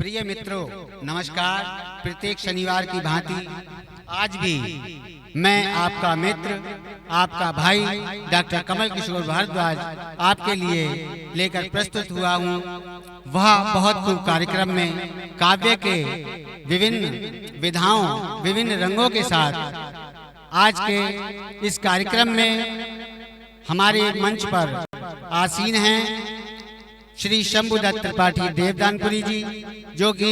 प्रिय मित्रों, नमस्कार। प्रत्येक शनिवार की भांति आज भी मैं आपका मित्र, आपका भाई डॉक्टर कमल किशोर भारद्वाज आपके लिए लेकर प्रस्तुत हुआ हूँ। वह बहुत खूब कार्यक्रम में काव्य के विभिन्न विधाओं, विभिन्न रंगों के साथ आज के इस कार्यक्रम में हमारे मंच पर आसीन हैं श्री शंभुदत्त त्रिपाठी देवदानपुरी जी, जो कि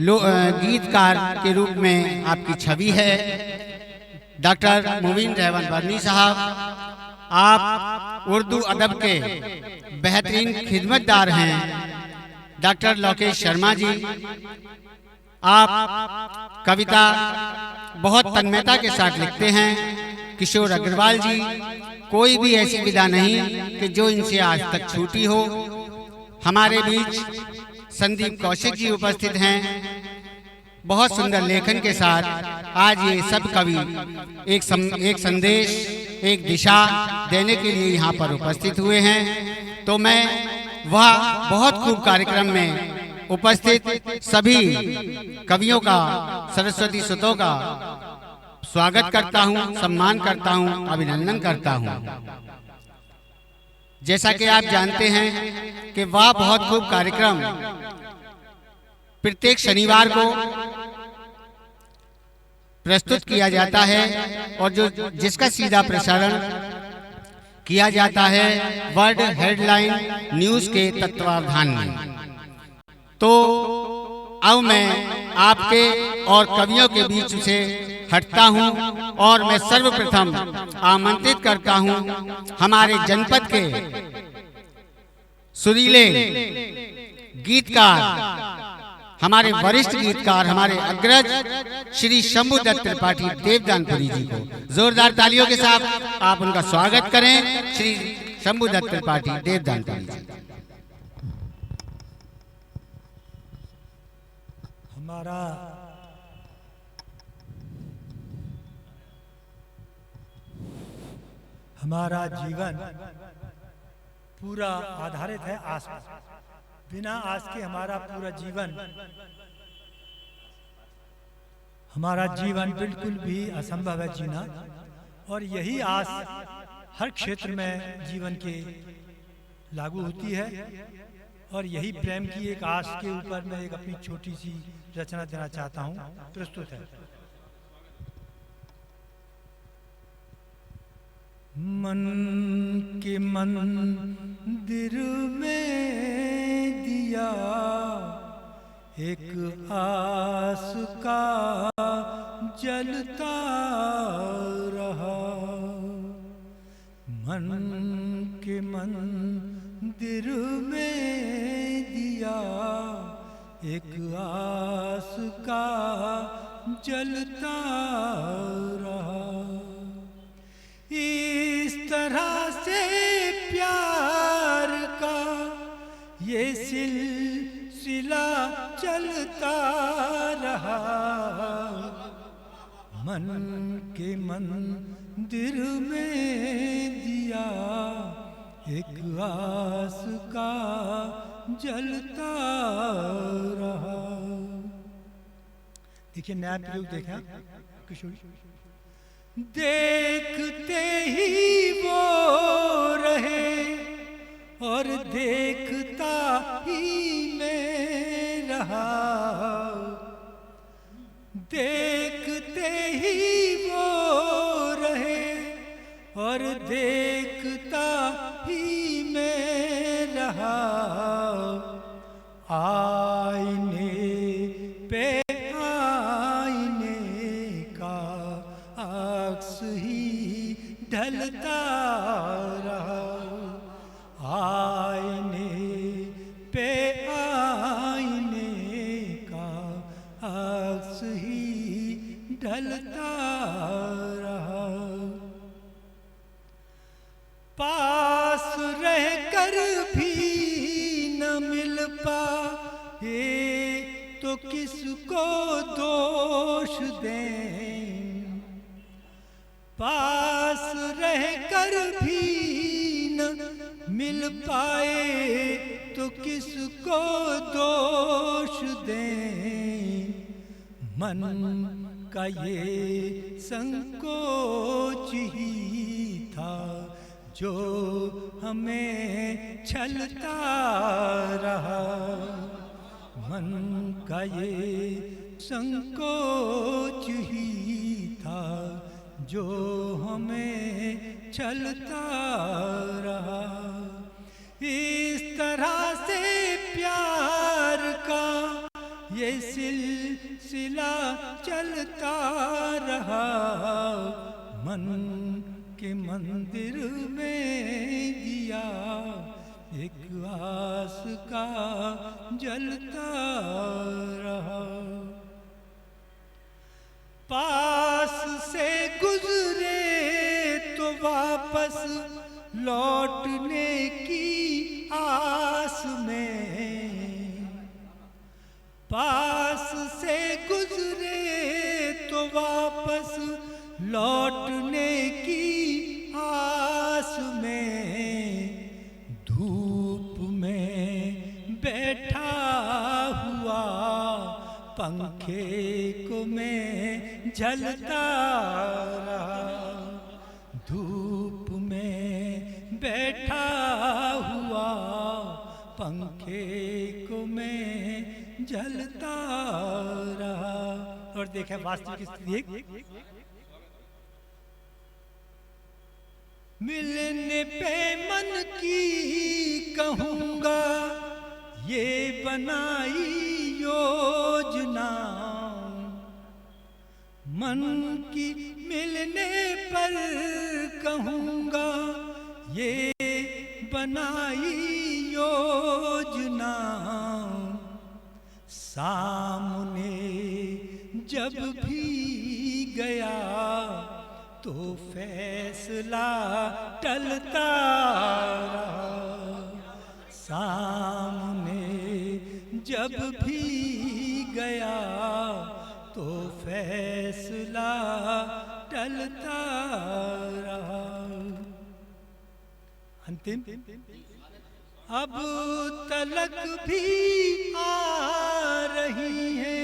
गीतकार के रूप में आपकी छवि है। डॉक्टर मुबीन रहमान बर्नी साहब, आप उर्दू अदब के बेहतरीन खिदमतदार हैं। डॉक्टर लोकेश शर्मा जी, आप कविता बहुत तन्मयता के साथ लिखते हैं। किशोर अग्रवाल जी, कोई भी ऐसी विधा नहीं कि जो इनसे आज तक छूटी हो। हमारे बीच संदीप कौशिक जी उपस्थित हैं, बहुत सुंदर लेखन के साथ। आज ये सब कवि एक संदेश, एक दिशा देने के लिए यहाँ पर उपस्थित हुए हैं। तो मैं वह बहुत खूब कार्यक्रम में उपस्थित सभी कवियों का, सरस्वती सुतों का स्वागत करता हूँ, सम्मान करता हूँ, अभिनंदन करता हूँ। जैसा कि आप जानते हैं कि वह बहुत खूब कार्यक्रम प्रत्येक शनिवार को प्रस्तुत किया जाता है और जिसका सीधा प्रसारण किया जाता है वर्ल्ड हेडलाइन न्यूज के तत्वावधान में। तो अब मैं आपके और कवियों के बीच से हटता हूं और मैं सर्वप्रथम आमंत्रित करता हूं हमारे जनपद के सुरीले गीतकार, हमारे वरिष्ठ गीतकार, हमारे अग्रज श्री शंभुदत्त त्रिपाठी देवदानपुरी जी को जोरदार तालियों के साथ आप उनका स्वागत करें। श्री शंभुदत्त त्रिपाठी देवदानपुरी जी। हमारा जीवन पूरा आधारित है आस पर। बिना आस के हमारा पूरा जीवन, हमारा जीवन बिल्कुल भी असंभव है जीना। और यही आस हर क्षेत्र में जीवन के लागू होती है। और यही प्रेम की एक आस के ऊपर मैं एक अपनी छोटी सी रचना देना चाहता हूँ। प्रस्तुत है। मन के मंदिर में दिया एक आस का जलता रहा। मन के मंदिर में दिया एक आस का जलता रहा। इस तरह से प्यार का ये सिलसिला चलता रहा। मन के मंदिर में दिया एक आस का जलता रहा। देखिए नया प्रयोग देखा किशोर। देखते ही वो रहे और देखता ही मैं रहा। देखते ही वो रहे और देखता ही मैं रहा। आईने पे ढलता रहा। आईने पे आईने का अक्स ही ढलता रहा। पास रहकर भी न मिल पाए तो किसको दोष दें। पास रहकर भी न मिल पाए तो किसको दोष दें, मन का ये संकोच ही था जो हमें छलता रहा। मन का ये संकोच ही था जो हमें छलता रहा। इस तरह से प्यार का ये सिलसिला चलता रहा। मन के मंदिर में दिया एक आस का जलता रहा। पास से गुजरे तो वापस लौटने की आस में, पास से गुजरे तो वापस लौटने की आस में, धूप में बैठा हुआ पंखे को मैं झलता रहा। धूप में बैठा हुआ पंखे को मैं झलता रहा। और देखें वास्तविक स्थिति, मिलने पे मन की कहूँगा ये बनाई योजना, मन की मिलने पर कहूँगा ये बनाई योजना। सामने जब भी गया तो फैसला टलता रहा। सामने जब भी गया तो फैसला टलता रहा। अंतिम, अब तलक भी आ रही है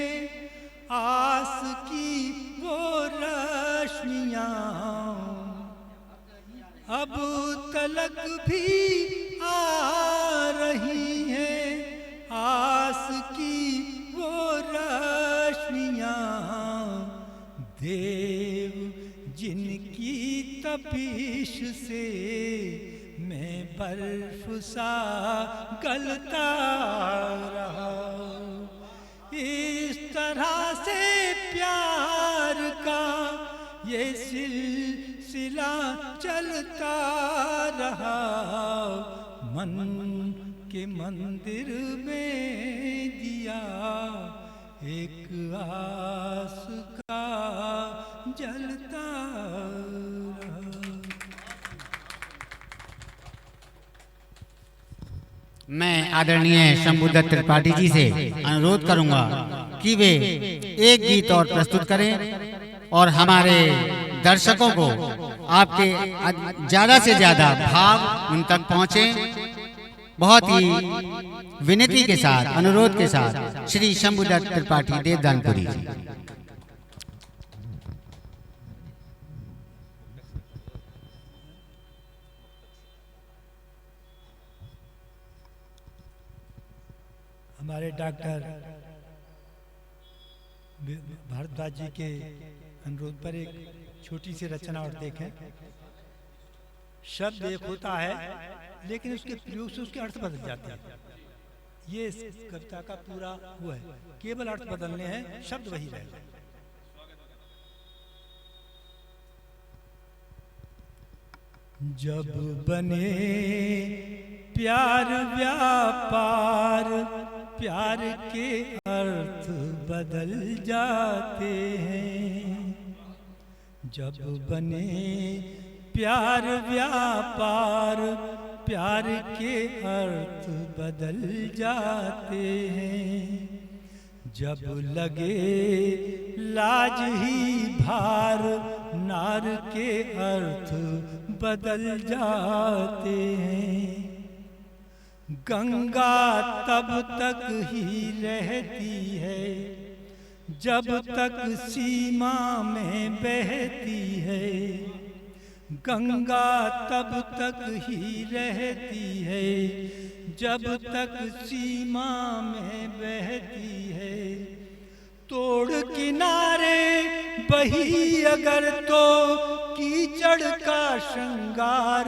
आस की वो रश्मियाँ, अब तलक भी आ रही है आस की वो रश्मियाँ। देव जिनकी तपिश से मैं बर्फ सा गलता रहा। इस तरह से प्यार का ये सिलसिला चलता रहा। मन के मंदिर में दिया एक आस का जलता रहा। मैं आदरणीय शंभुदत्त त्रिपाठी जी से अनुरोध करूंगा कि वे एक गीत और प्रस्तुत करें और हमारे दर्शकों को आपके ज्यादा से ज्यादा भाव उन तक पहुंचे। बहुत ही विनती के साथ, अनुरोध के साथ श्री शंभुदत्त त्रिपाठी देवदानपुरी जी। हमारे डॉक्टर भारद्वाज जी के अनुरोध पर एक छोटी सी रचना और देखें। शब्द एक होता है लेकिन उसके प्रयोग से उसके अर्थ बदल जाते हैं। ये इस कविता का पूरा हुआ है, केवल अर्थ बदलने हैं, शब्द वही रहेगा। जब बने प्यार व्यापार, प्यार के अर्थ बदल जाते हैं। जब बने प्यार व्यापार, प्यार के अर्थ बदल जाते हैं। जब लगे लाज ही भार, नार के अर्थ बदल जाते हैं। गंगा तब तक ही रहती है जब तक सीमा में बहती है। गंगा तब तक ही रहती है जब तक सीमा में बहती है। तोड़ किनारे बही अगर तो कीचड़ का श्रृंगार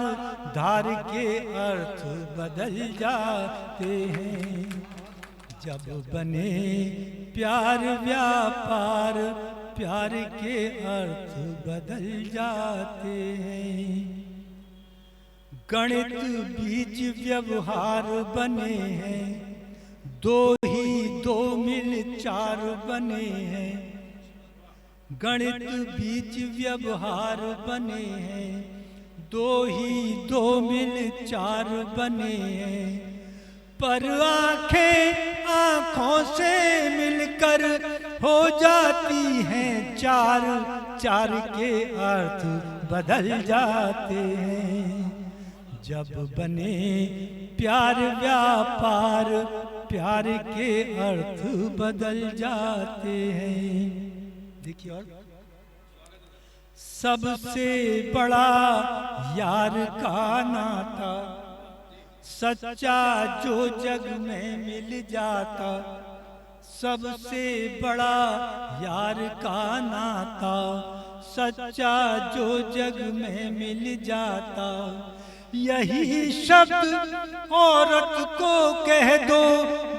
धार के अर्थ बदल जाते हैं। जब बने प्यार व्यापार प्यार के अर्थ बदल जाते हैं। गणित बीच व्यवहार बने हैं, दो ही दो मिल चार बने हैं। गणित बीच व्यवहार बने हैं, दो ही दो मिल चार बने हैं। पर आंखें आंखों से मिलकर हो जाती हैं चार, चार के अर्थ बदल जाते हैं। जब बने प्यार व्यापार प्यार के अर्थ बदल जाते हैं। देखिए और सबसे बड़ा यार का नाता सच्चा जो जग में मिल जाता। सबसे बड़ा यार का नाता सच्चा जो जग में मिल जाता। यही शब्द औरत को कह दो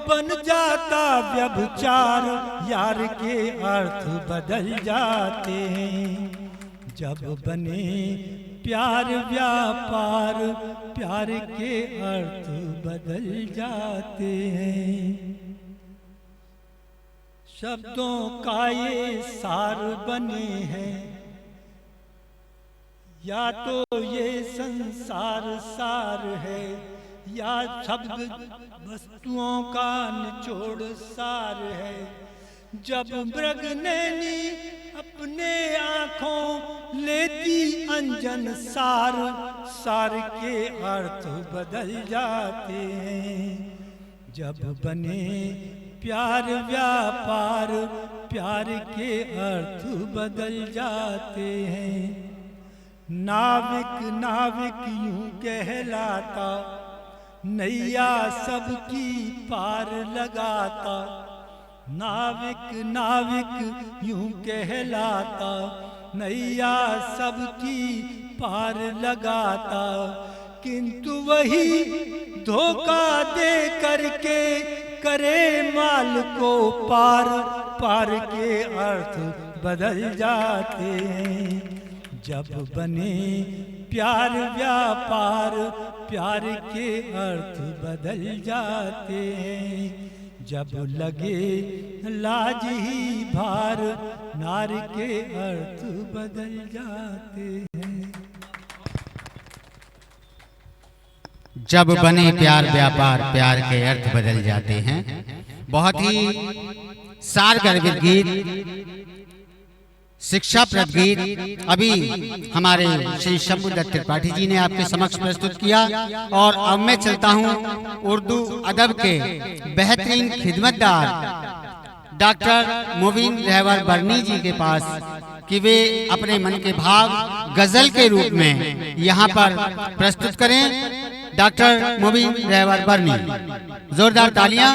बन जाता व्यभिचार, यार के अर्थ बदल जाते हैं। जब बने प्यार व्यापार प्यार के अर्थ बदल जाते हैं। शब्दों का ये सार बने हैं, या तो ये संसार सार है या शब्द वस्तुओं का निचोड़ सार है। जब मृगनैनी अपने आँखों लेती अंजन सार, सार के अर्थ बदल जाते हैं। जब बने प्यार व्यापार प्यार के अर्थ बदल जाते हैं। नाविक नाविक यूं कहलाता, नैया सबकी पार लगाता। नाविक नाविक यूं कहलाता, नैया सबकी पार लगाता। किंतु वही धोखा दे करके करे माल को पार, पार के अर्थ बदल जाते हैं। जब बने प्यार व्यापार प्यार के अर्थ बदल जाते हैं। जब लगे लाज ही भार नार के अर्थ बदल जाते हैं। जब बने प्यार व्यापार प्यार के अर्थ बदल जाते हैं। बहुत ही सारगर्भित गीत, शिक्षाप्रद गीत अभी हमारे श्री शंभुदत्त त्रिपाठी जी ने आपके समक्ष प्रस्तुत किया। और अब मैं चलता हूं उर्दू अदब के बेहतरीन खिदमतदार डॉक्टर मुबीन रहवर बरनी जी के पास कि वे अपने मन के भाव गजल के रूप में यहाँ पर प्रस्तुत करें। डॉक्टर मुबीन रहवर बरनी, जोरदार तालियां।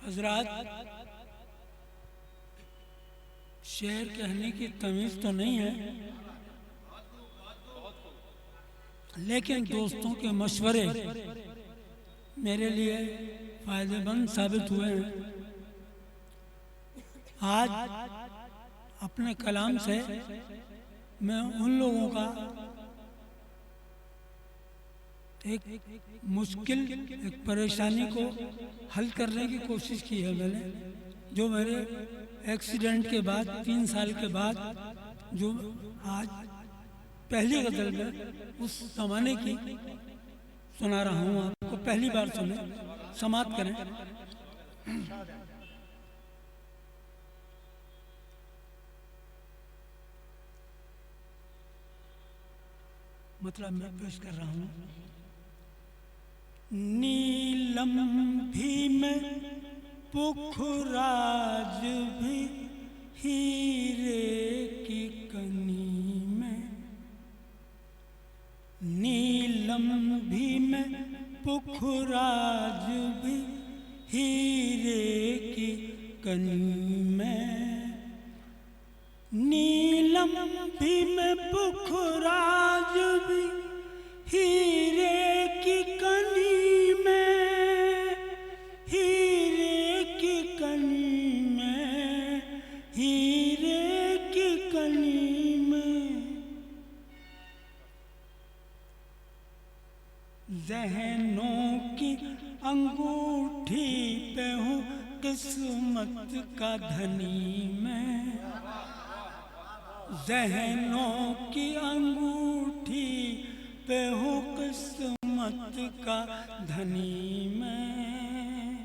हजरात, शेर कहने की तमीज तो नहीं है, लेकिन दोस्तों के मशवरे मेरे लिए फायदेमंद साबित हुए हैं। आज अपने कलाम से मैं उन लोगों का एक मुश्किल एक परेशानी को हल करने की कोशिश की है मैंने, जो मेरे एक्सीडेंट के बाद 3 साल के बाद जो आज पहली गज़ल में उस ज़माने की सुना रहा हूँ। आपको पहली बार सुने, समाप्त करें। मतलब मैं पेश कर रहा हूँ। नीलम भीम पुखराज भी हीरे की कनी में, नीलम भीम पुखराज भी हीरे की कनी में, नीलम भीम पुखराज भी हीरे की कनी में, हीरे की कनी में, हीरे की कनी में, ज़हनों की अंगूठी पे हूँ किस्मत का धनी मैं, ज़हनों की अंगूठी पे हूँ किस्मत का धनी मैं,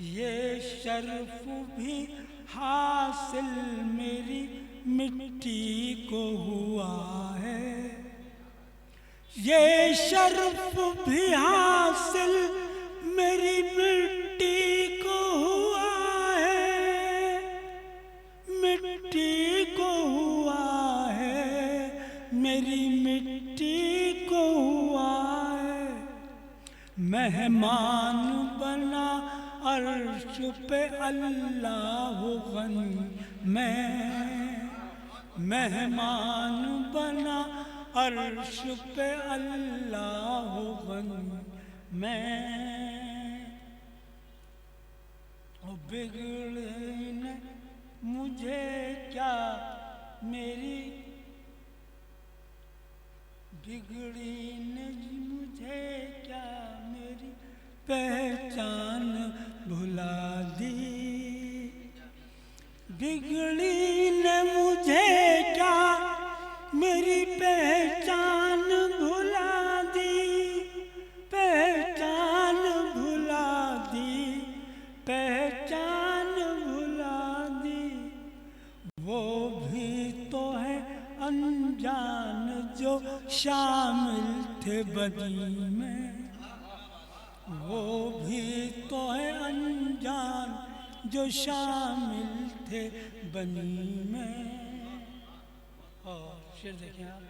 ये शर्फ भी हासिल मेरी मिट्टी को हुआ है, ये शर्फ भी हासिल मेरी मिट्टी को हुआ है, मिट्टी को हुआ है, मेरी मिट्टी को हुआ है। मेहमान बना अर्श पे अल्लाह गनी मैं, मेहमान बना अर्श पे अल्लाह गनी मैं, ओ बिगड़े न मुझे क्या मेरी, बिगड़ी न मुझे क्या मेरी पहचान भुला दी, बिगड़ी न मुझे क्या मेरी पहचान भुला दी, पहचान भुला दी, पहचान भुला दी, वो भी तो है अनजान जो शामिल थे बदी में, वो भी तो है अनजान जो शामिल थे बनी में। और शेर देखें आप,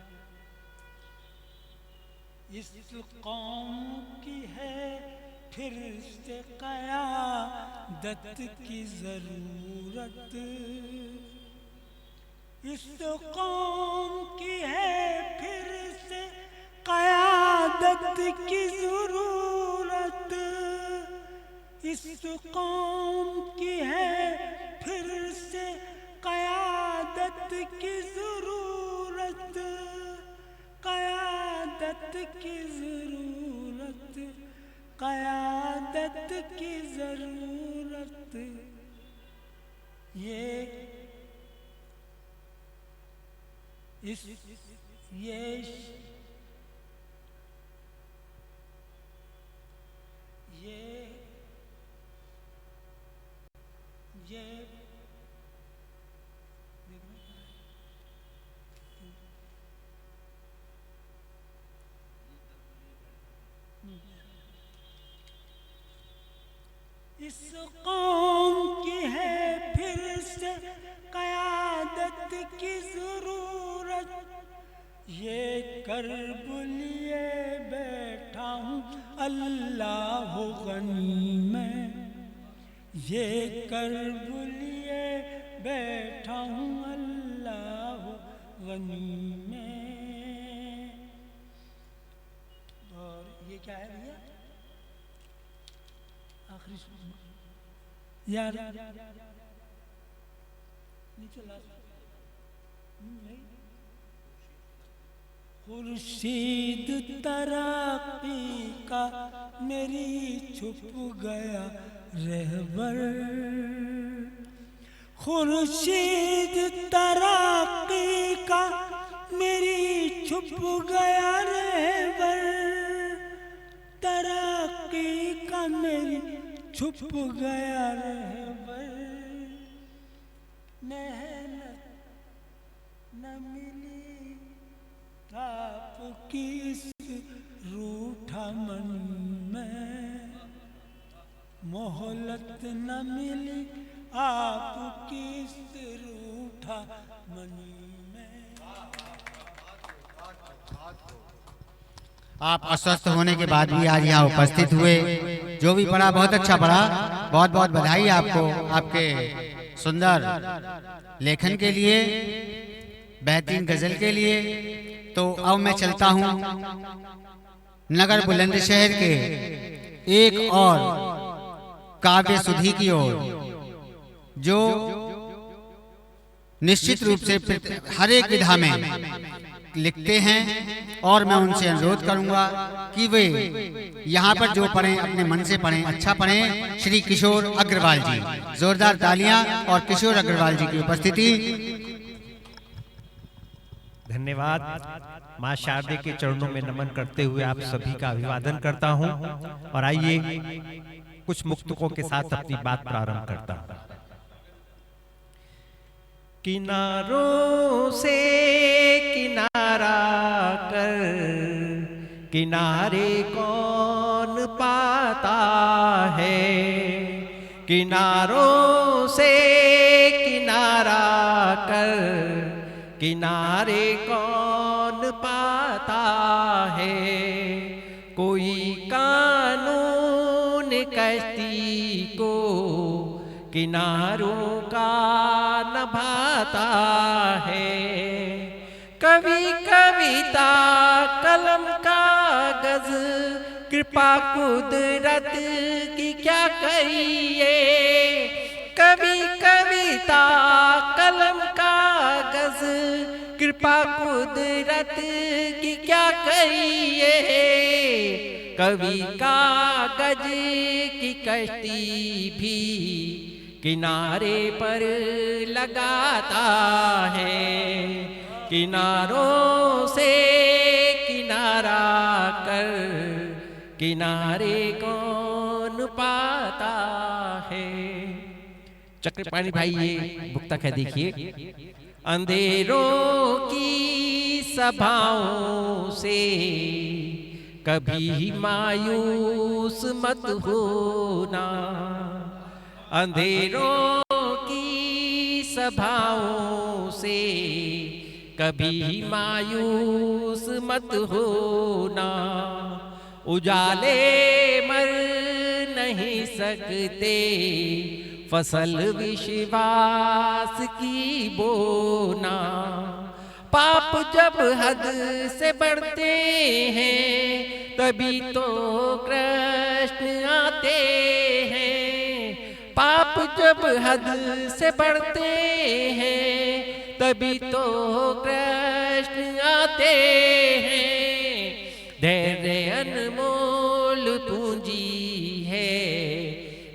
इस कौम की है फिर से क़यादत की ज़रूरत, इस कौम की है फिर से क़यादत की ज़रूरत, इस कौम की है फिर से क़यादत की ज़रूरत, क़यादत की ज़रूरत, क़यादत की ज़रूरत, ये इस कौम की है फिर से क़यादत की ज़रूरत, ये कर्ब लिए बैठा हूँ अल्लाह गनी मैं, ये कर्ब लिए बैठा हूँ अल्लाह गनी में। और ये क्या है भैया, आखिरी यार नीचे ला खुर्शीद तराकी का मेरी छुप गया रहबर, खुर्शीद तराकी का मेरी छुप गया रहबर, तराकी का मेरी छुप गया रहबर, मेहनत न मिली था आपकी इस रूठा मन में मोहलत न मिली, आपकी इस रूठा मन में। आप अस्वस्थ होने के बाद भी आज यहाँ उपस्थित हुए, जो भी पढ़ा बहुत अच्छा पढ़ा। बहुत बहुत बधाई आपको आपके सुंदर लेखन के लिए, बेहतरीन गजल के लिए। तो अब मैं चलता हूँ नगर बुलंदशहर के एक और काव्य सुधी की ओर, जो निश्चित रूप से हर एक विधा में लिखते हैं, और मैं उनसे अनुरोध करूंगा कि वे यहाँ पर जो पढ़ें अपने मन से पढ़ें, अच्छा पढ़ें। श्री किशोर अग्रवाल जी, जोरदार तालियां और किशोर अग्रवाल जी की उपस्थिति। धन्यवाद। माँ शारदे के चरणों में नमन करते हुए आप सभी का अभिवादन करता हूँ, और आइए कुछ मुक्तकों के साथ अपनी बात प्रारंभ करता हूँ। किनारों से किनारा कर किनारे कौन पाता है, किनारों से किनारा कर किनारे कौन पाता है। कोई कानून कश्ती को किनारों का नभाता है। कवि कविता कलम कागज कृपा कुदरत की क्या कहिए। कवि कविता कलम कागज कृपा कुदरत की क्या कहिए। कवि कागज की कश्ती भी किनारे पर लगाता है। किनारों से किनारा कर किनारे कौन पाता है। चक्रपाणी भाई ये मुक्तक है, देखिए। अंधेरों की सभाओं से कभी मायूस मत होना। अंधेरों की सभाओं से कभी मायूस मत होना। उजाले मर नहीं सकते फसल विश्वास की बोना। पाप जब हद से बढ़ते हैं तभी तो कृष्ण आते हैं। पाप जब हद से बढ़ते हैं तभी तो कृष्ण आते हैं। धैर्य अनमोल पूंजी है,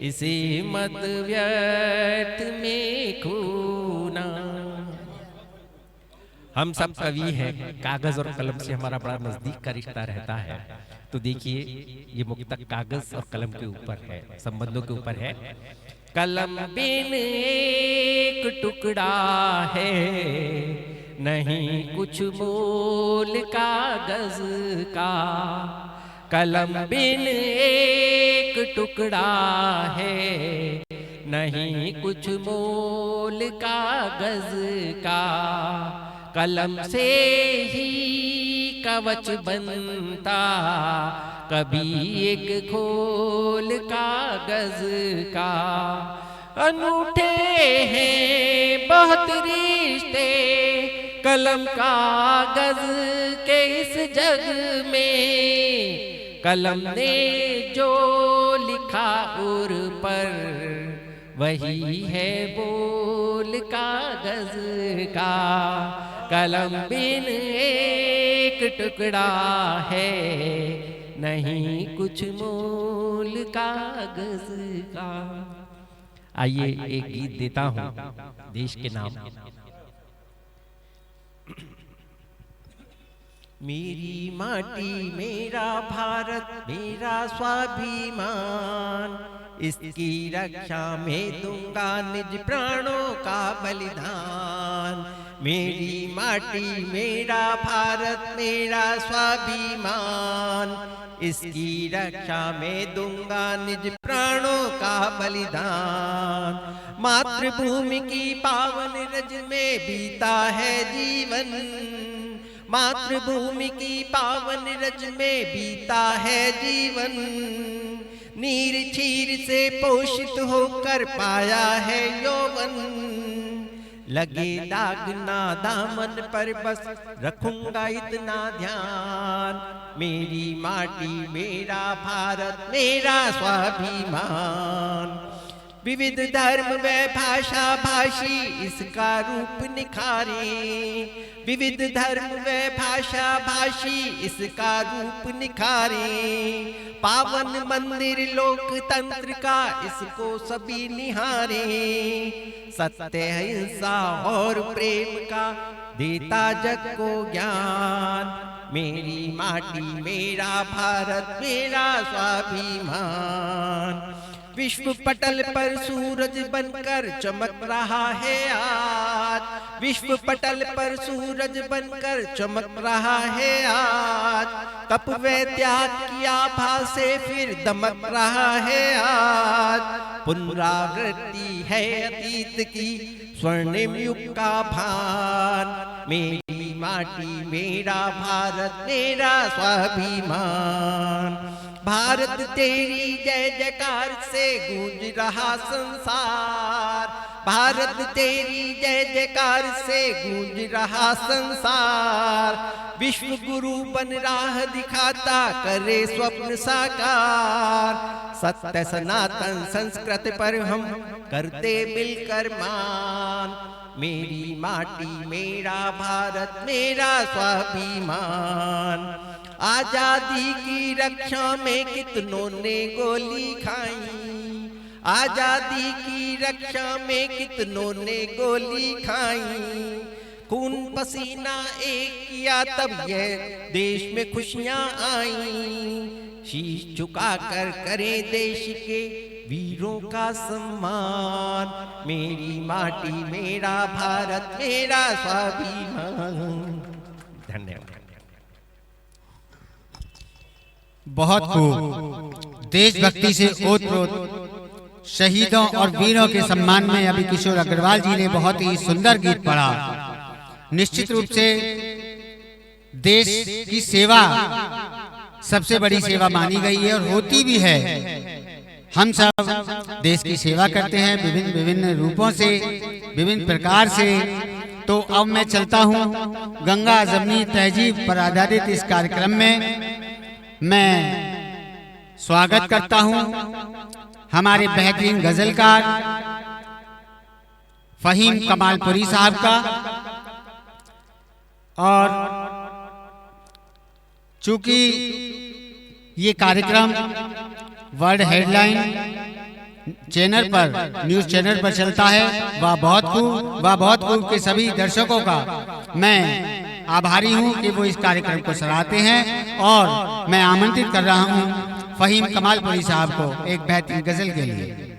इसे मत व्यर्थ में खोना। हम सब कवि हैं, कागज और कलम से हमारा बड़ा नजदीक का रिश्ता रहता है। तो देखिए ये मुक्तक कागज और कलम के ऊपर है, संबंधों के ऊपर है। कलम बिन एक टुकड़ा है, नहीं कुछ मोल कागज का। कलम बिन एक टुकड़ा है, नहीं कुछ मोल कागज का। कलम से ही कवच बनता, कभी एक खोल कागज का। अनूठे हैं बहुत रिश्ते कलम कागज के इस जग में। कलम ने जो लिखा उर पर वही है बोल कागज का। कलम बिन एक टुकड़ा है, नहीं कुछ मोल कागज का। आइए एक गीत देता हूं देश के नाम। मेरी माटी मेरा भारत मेरा स्वाभिमान, इसकी रक्षा में दूंगा निज प्राणों का बलिदान। मेरी माटी मेरा भारत मेरा स्वाभिमान, इसकी रक्षा में दूंगा निज प्राणों का बलिदान। मातृभूमि की पावन रज में बीता है जीवन, मातृभूमि की पावन रज में बीता है जीवन। नीर क्षीर से पोषित होकर पाया है यौवन, लगे दाग ना दामन पर बस रखूंगा इतना ध्यान। मेरी माटी मेरा भारत मेरा स्वाभिमान। विविध धर्म व भाषा भाषी इसका रूप निखारे, विविध धर्म व भाषा भाषी इसका रूप निखारे। पावन मंदिर लोकतंत्र का इसको सभी निहारे, सत्य अहिंसा और प्रेम का देता जग को ज्ञान। मेरी माटी मेरा भारत मेरा स्वाभिमान। विश्व पटल पर सूरज बनकर चमक रहा है आज, विश्व पटल पर सूरज बनकर चमक रहा है आज। तप व त्याग की आभा से फिर दमक रहा है आज। पुनरावृत्ति है अतीत की स्वर्णिम युग का भान। मेरी माटी मेरा भारत मेरा स्वाभिमान। भारत तेरी जय जयकार से गूंज रहा संसार, भारत तेरी जय जयकार से गूंज रहा संसार। विश्व गुरु बन राह दिखाता करे स्वप्न साकार। सत्य सनातन संस्कृत पर हम करते मिलकर मान। मेरी माटी मेरा भारत मेरा स्वाभिमान। आजादी की रक्षा में कितनों ने गोली खाई, आजादी की रक्षा में कितनों ने गोली खाई। खून पसीना एक किया तब यह देश में खुशियां आई। शीश झुका कर करें देश के वीरों का सम्मान। मेरी माटी मेरा भारत मेरा स्वाभिमान। धन्यवाद। बहुत खूब। देशभक्ति से ओतप्रोत शहीदों और वीरों के सम्मान में अभी किशोर अग्रवाल जी ने बहुत ही सुंदर गीत पढ़ा। निश्चित रूप से देश की सेवा सबसे बड़ी सेवा मानी गई है और होती भी है। हम सब देश की सेवा करते हैं विभिन्न विभिन्न रूपों से, विभिन्न प्रकार से। तो अब मैं चलता हूँ गंगा जमनी तहजीब पर आधारित इस कार्यक्रम में। मैं स्वागत करता हूं हमारे बेहतरीन गजलकार फहीम कमालपुरी साहब का। और चूंकि ये कार्यक्रम वर्ल्ड हेडलाइन चैनल पर, न्यूज चैनल पर चलता है, वह बहुत खूब के सभी दर्शकों का मैं आभारी हूं कि वो इस कार्यक्रम को सराहते हैं। और मैं आमंत्रित कर रहा हूं फहीम कमालपुरी साहब को एक बेहतरीन गजल के लिए।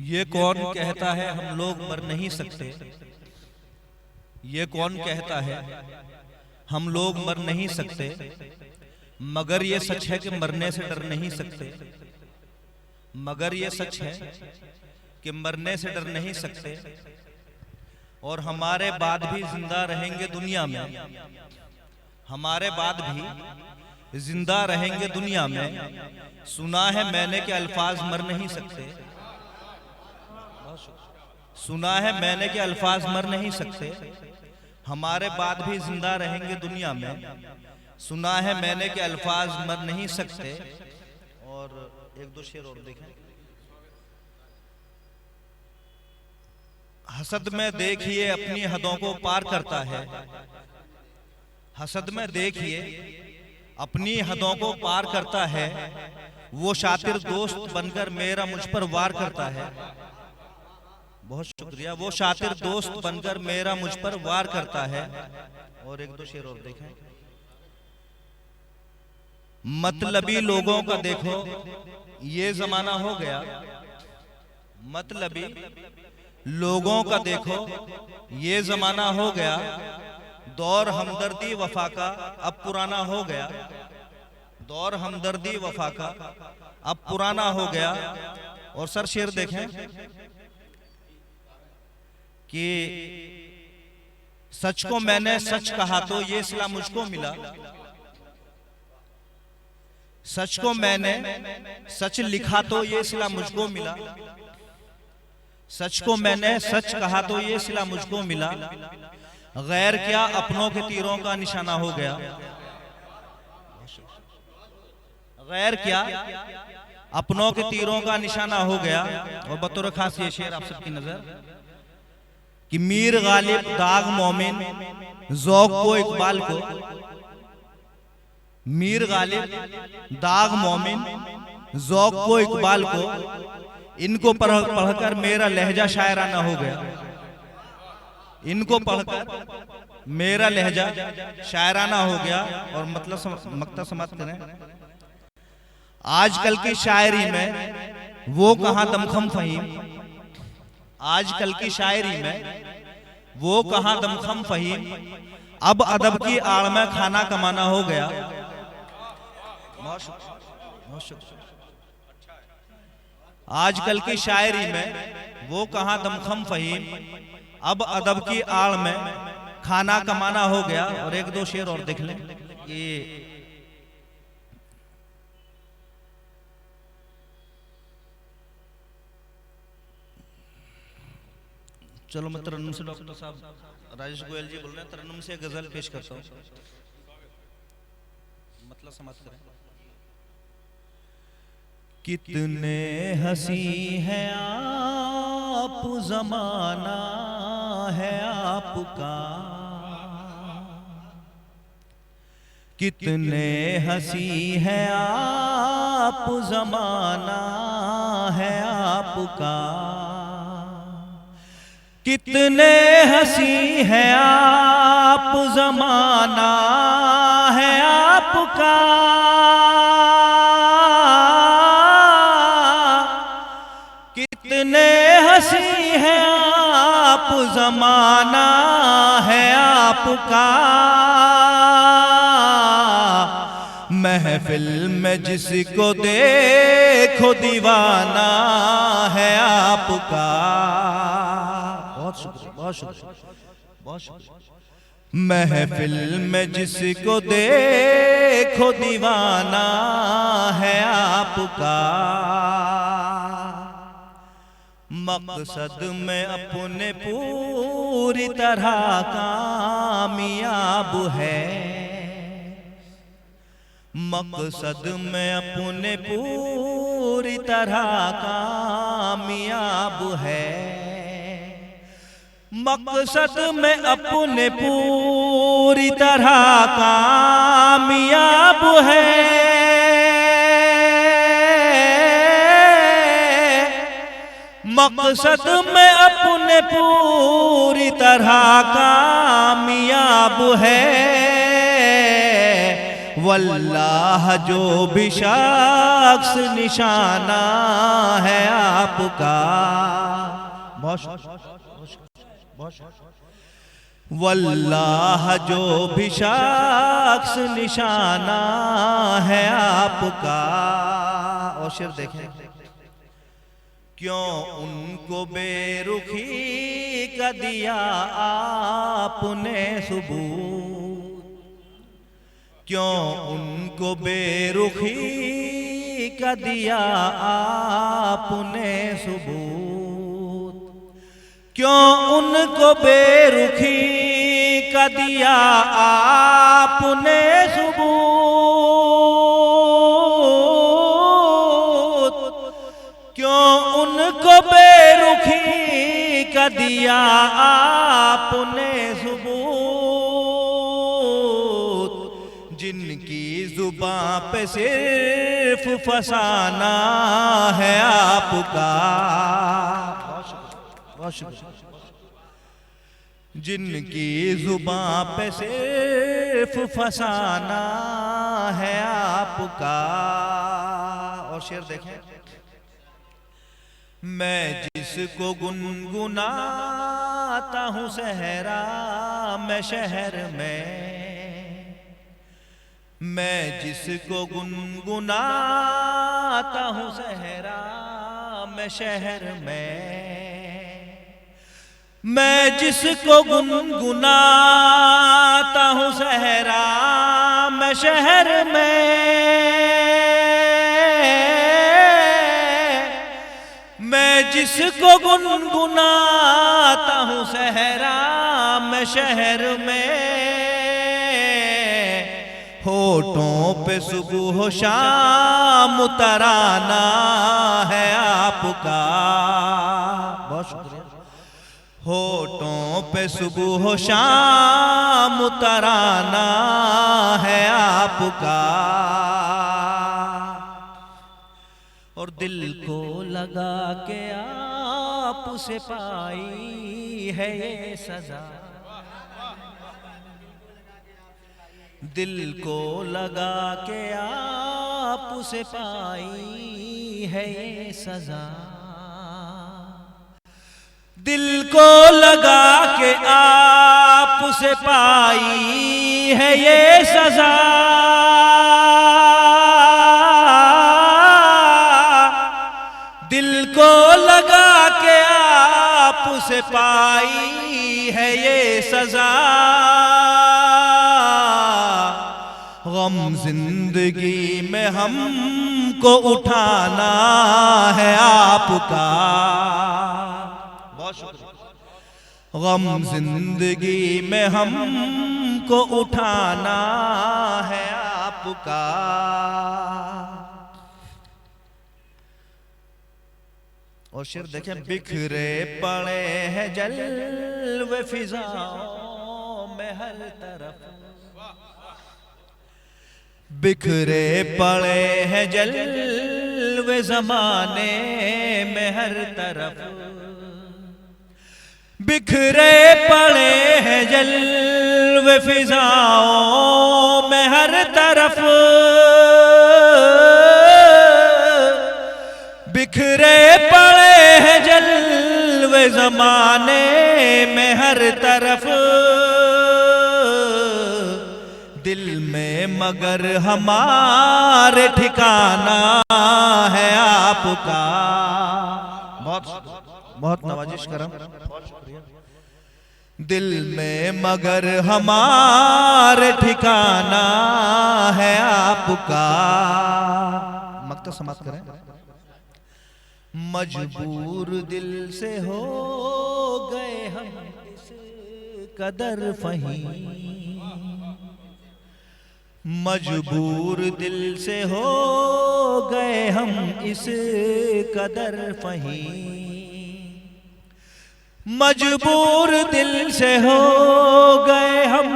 ये कौन कहता है हम लोग मर नहीं सकते, ये कौन कहता है हम लोग मर नहीं सकते, मगर ये सच है कि मरने से डर नहीं सकते। मगर ये सच है कि मरने से डर नहीं सकते और हमारे बाद भी जिंदा रहेंगे दुनिया में, हमारे बाद भी जिंदा रहेंगे दुनिया में। सुना है मैंने कि अल्फाज मर नहीं सकते। सुना है मैंने के अल्फाज मर नहीं सकते, हमारे बाद भी जिंदा रहेंगे दुनिया में। सुना है मैंने के अल्फाज मर नहीं सकते। और एक दो शेर और देखें। हसद में देखिए अपनी हदों को पार करता है, हसद में देखिए अपनी हदों को पार करता है, वो शातिर दोस्त बनकर मेरा मुझ पर वार करता है। बहुत शुक्रिया। वो शातिर दोस्त बनकर मेरा मुझ पर वार करता है। और एक दो शेर और देखें। मतलबी लोगों का देखो ये जमाना हो गया, मतलबी लोगों का देखो ये जमाना हो गया, दौर हमदर्दी वफा का अब पुराना हो गया, दौर हमदर्दी वफा का अब पुराना हो गया। और सर शेर देखें कि सच को मैंने सच कहा तो ये सिला मुझको मिला, सच को मैंने सच लिखा तो ये सिला मुझको मिला, सच को मैंने सच कहा तो ये सिला मुझको मिला, गैर क्या अपनों के तीरों का निशाना हो गया, गैर क्या अपनों के तीरों का निशाना हो गया। और बतौर खास ये शेर आप सबकी नजर कि मीर गालिब दाग मोमिन ज़ौक़ को इकबाल को, मीर गालिब दाग मोमिन ज़ौक़ को इकबाल को, इनको पढ़कर मेरा लहजा शायराना हो गया, इनको पढ़कर मेरा लहजा शायराना हो गया। और मतलब मक्ता समाप्त करें। आजकल की शायरी में वो कहां दमखम फहीम, आजकल की शायरी में वो कहां दमखम फहीम, अब अदब की आड़ में खाना कमाना हो गया। आजकल की शायरी में वो कहां दमखम फहीम, अब अदब की आड़ में खाना कमाना हो गया। और एक दो शेर और देख लें। ये चलो मैं तरन्नुम से, डॉक्टर साहब राजेश गोयल जी बोल रहे हैं, तरन्नुम से गजल पेश करता हूँ, मतलब समझ करें। कितने हंसी है आप, जमाना है आपका, कितने हंसी है आप, जमाना है आपका, कितने हंसी है आप, जमाना है आपका, कितने हंसी है आप, जमाना है आपका, महफिल में जिसको देखो दीवाना है आपका। बहुत शुक्रिया, बहुत शुक्रिया, बहुत शुक्रिया। महफिल में जिसको देखो दीवाना है आपका, मकसद में अपने पूरी तरह कामयाब है, मकसद में अपने पूरी तरह कामयाब है, मकसद में अपने पूरी तरह कामयाब है, मकसद में अपने पूरी तरह कामयाब है, वल्लाह जो भी शख्स निशाना है आपका। वल्लाह जो भी शख्स निशाना है आपका। और शेर देखें। क्यों उनको बेरुखी का दिया आपने सबूत, क्यों उनको बेरुखी का दिया आपने सबूत, क्यों उनको बेरुखी का दिया आपने सबूत, क्यों उनको बेरुखी का दिया आपने सबूत, जिनकी जुबां पे सिर्फ फसाना है आपका। जिनकी जुबां पे सिर्फ फसाना है आपका। और शेर देखें, मैं जिसको गुनगुनाता हूँ सहरा में शहर में, मैं जिसको गुनगुनाता हूँ सहरा में शहर में, मैं जिसको गुनगुनाता हूँ सहरा में शहर में, मैं जिसको गुनगुनाता हूँ सहरा में शहर में, होठों पे सुबह शाम तराना है आपका। बहुत शुक्रिया। होठों पे सुबह शाम तराना है आपका। और दिल को लगा के आप से पाई है ये सजा, दिल को लगा के आप से पाई है ये सजा, दिल को लगा के आप से पाई है ये सजा, दिल को लगा के आप से पाई है ये सजा। गम जिंदगी में हमको उठाना है आपका। बहुत शुक्रिया। गम जिंदगी में हमको उठाना है आपका। और शेर देखें, बिखरे पड़े हैं जलवे फिजाओं में हर तरफ, बिखरे पड़े हैं जलवे जमाने में हर तरफ, बिखरे पड़े हैं जलवे फिजाओं में हर तरफ, बिखरे पड़े हैं जलवे जमाने में हर तरफ, दिल में मगर हमारे ठिकाना है आपका। बहुत बहुत नवाजिश करम। दिल में मगर हमारे ठिकाना है आपका। मक्ता समाप्त करें। मजबूर दिल से हो गए हम इस कदर फहीम, मजबूर दिल से हो गए हम इस कदर फहीम, मजबूर दिल से हो गए हम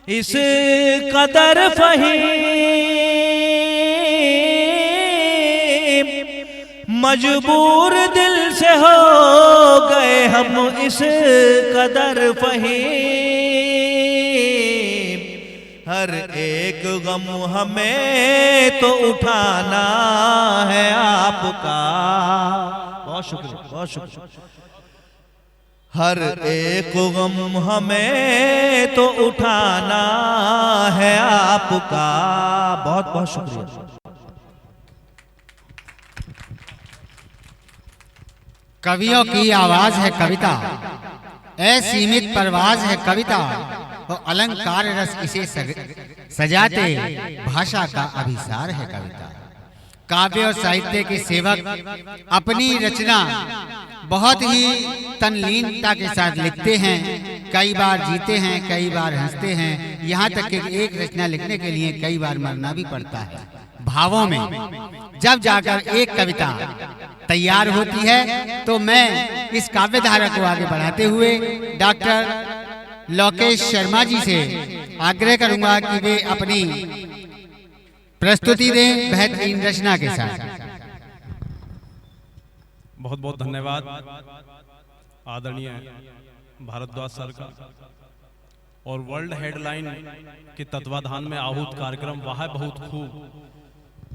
इस कदर फहीम, मजबूर दिल से हो गए हम इस कदर फहीम, हर एक गम हमें तो उठाना है आपका। बहुत शुक्रिया, बहुत शुक्रिया। हर एक गम हमें तो उठाना है आपका। बहुत बहुत शुक्रिया। कवियों की आवाज है कविता, असीमित परवाज है कविता, तो अलंकार रस इसे सजाते भाषा का अभिसार है कविता। काव्य और साहित्य के सेवक अपनी रचना बहुत ही तल्लीनता के साथ लिखते हैं, कई बार जीते हैं, कई बार हंसते हैं, यहाँ तक कि एक रचना लिखने के लिए कई बार मरना भी पड़ता है भावों में। जब जाकर एक कविता तैयार होती है तो मैं इस काव्य धारा को आगे बढ़ाते हुए डॉक्टर लोकेश शर्मा जी से आग्रह करूंगा कि वे अपनी प्रस्तुति दें बेहतरीन रचना के साथ। बहुत बहुत धन्यवाद आदरणीय भारद्वाज सर का, और वर्ल्ड हेडलाइन के तत्वाधान में आहूत कार्यक्रम वह बहुत खूब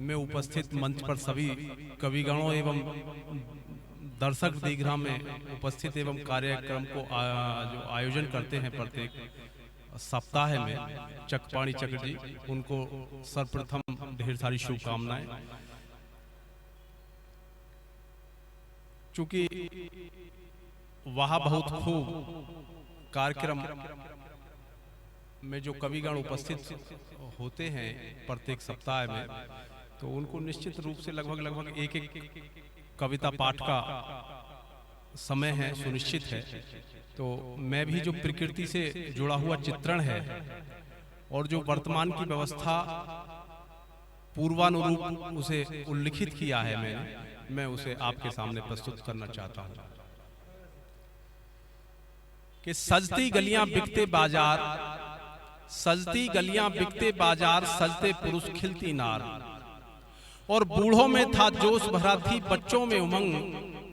में उपस्थित मंच पर सभी कविगणों एवं दर्शक दीघ्रा में उपस्थित एवं कार्यक्रम को जो आयोजन करते हैं प्रत्येक सप्ताह में चकपाणी चक्र जी, उनको सर्वप्रथम ढेर सारी शुभकामनाएं। चूंकि वह बहुत खूब कार्यक्रम में जो कविगण उपस्थित होते हैं प्रत्येक सप्ताह में, तो उनको निश्चित रूप से लगभग एक कविता पाठ का समय है, सुनिश्चित है। तो मैं भी जो प्रकृति से जुड़ा हुआ चित्रण है और जो वर्तमान की व्यवस्था पूर्वानुरूप उसे उल्लिखित किया है मैं उसे आपके सामने प्रस्तुत करना चाहता हूं कि सजती गलियां बिकते बाजार, सजती गलियां बिकते बाजार, सजते पुरुष खिलती नार, और बूढ़ों में था जोश भरा थी बच्चों में उमंग,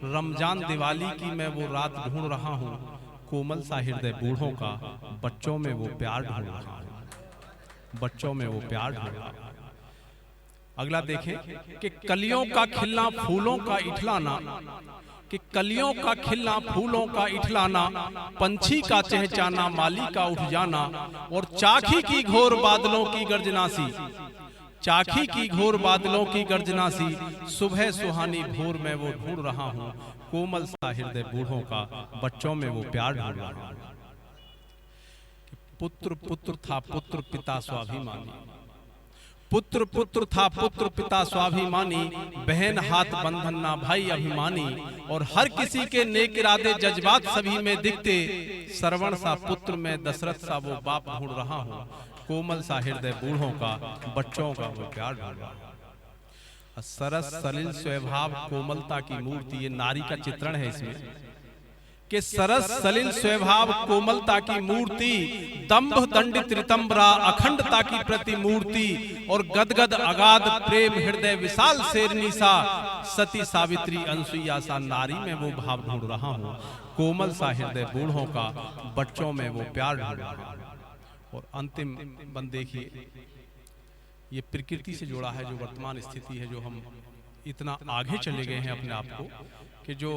रमजान दिवाली की मैं वो रात ढूंढ रहा हूँ, कोमल सा हृदय बूढ़ों का, बच्चों में वो प्यार ढूंढ रहा हूँ, बच्चों में वो प्यार ढूंढ रहा हूँ। अगला देखें कि कलियों का खिलना फूलों का इठलाना, कि कलियों का खिलना फूलों का इठलाना, पंछी का चहचाना माली का उठ जाना, और चाखी की घोर बादलों की गर्जना सी, चाखी की घोर बादलों की गर्जना सी, सुबह सुहानी भोर में वो ढूंढ रहा हूँ, कोमल सा हृदय बूढ़ों का, बच्चों में वो प्यार ढूंढ रहा हूँ। पुत्र पुत्र था पुत्र पिता स्वाभिमानी, पुत्र पुत्र था पुत्र पिता स्वाभिमानी, बहन हाथ बंधन ना भाई अभिमानी, और हर किसी के नेक इरादे जज्बात सभी में दिखते, श्रवण सा पुत्र में दशरथ सा वो बाप ढूंढ रहा हूँ, कोमल सा हृदय बूढ़ों का, बच्चों का वो प्यार ढूंढ रहा हूँ। सरस सलिल स्वभाव कोमलता की मूर्ति, ये नारी का चित्रण है इसमें, कि सरस सलिल स्वभाव कोमलता की मूर्ति, दंभ दंडित रितंबरा अखंडता की प्रतिमूर्ति, और गदगद अगाध प्रेम हृदय विशाल शेरनी सा, सती सावित्री अनसुईया सा नारी में वो भाव ढूंढ रहा हूँ, कोमल सा हृदय बूढ़ों का, बच्चों में वो प्यार ढूंढ रहा हूँ। और अंतिम बंद देखिए, ये प्रकृति से जुड़ा है, जो वर्तमान स्थिति है, जो हम इतना आगे चले गए हैं अपने आप को, कि जो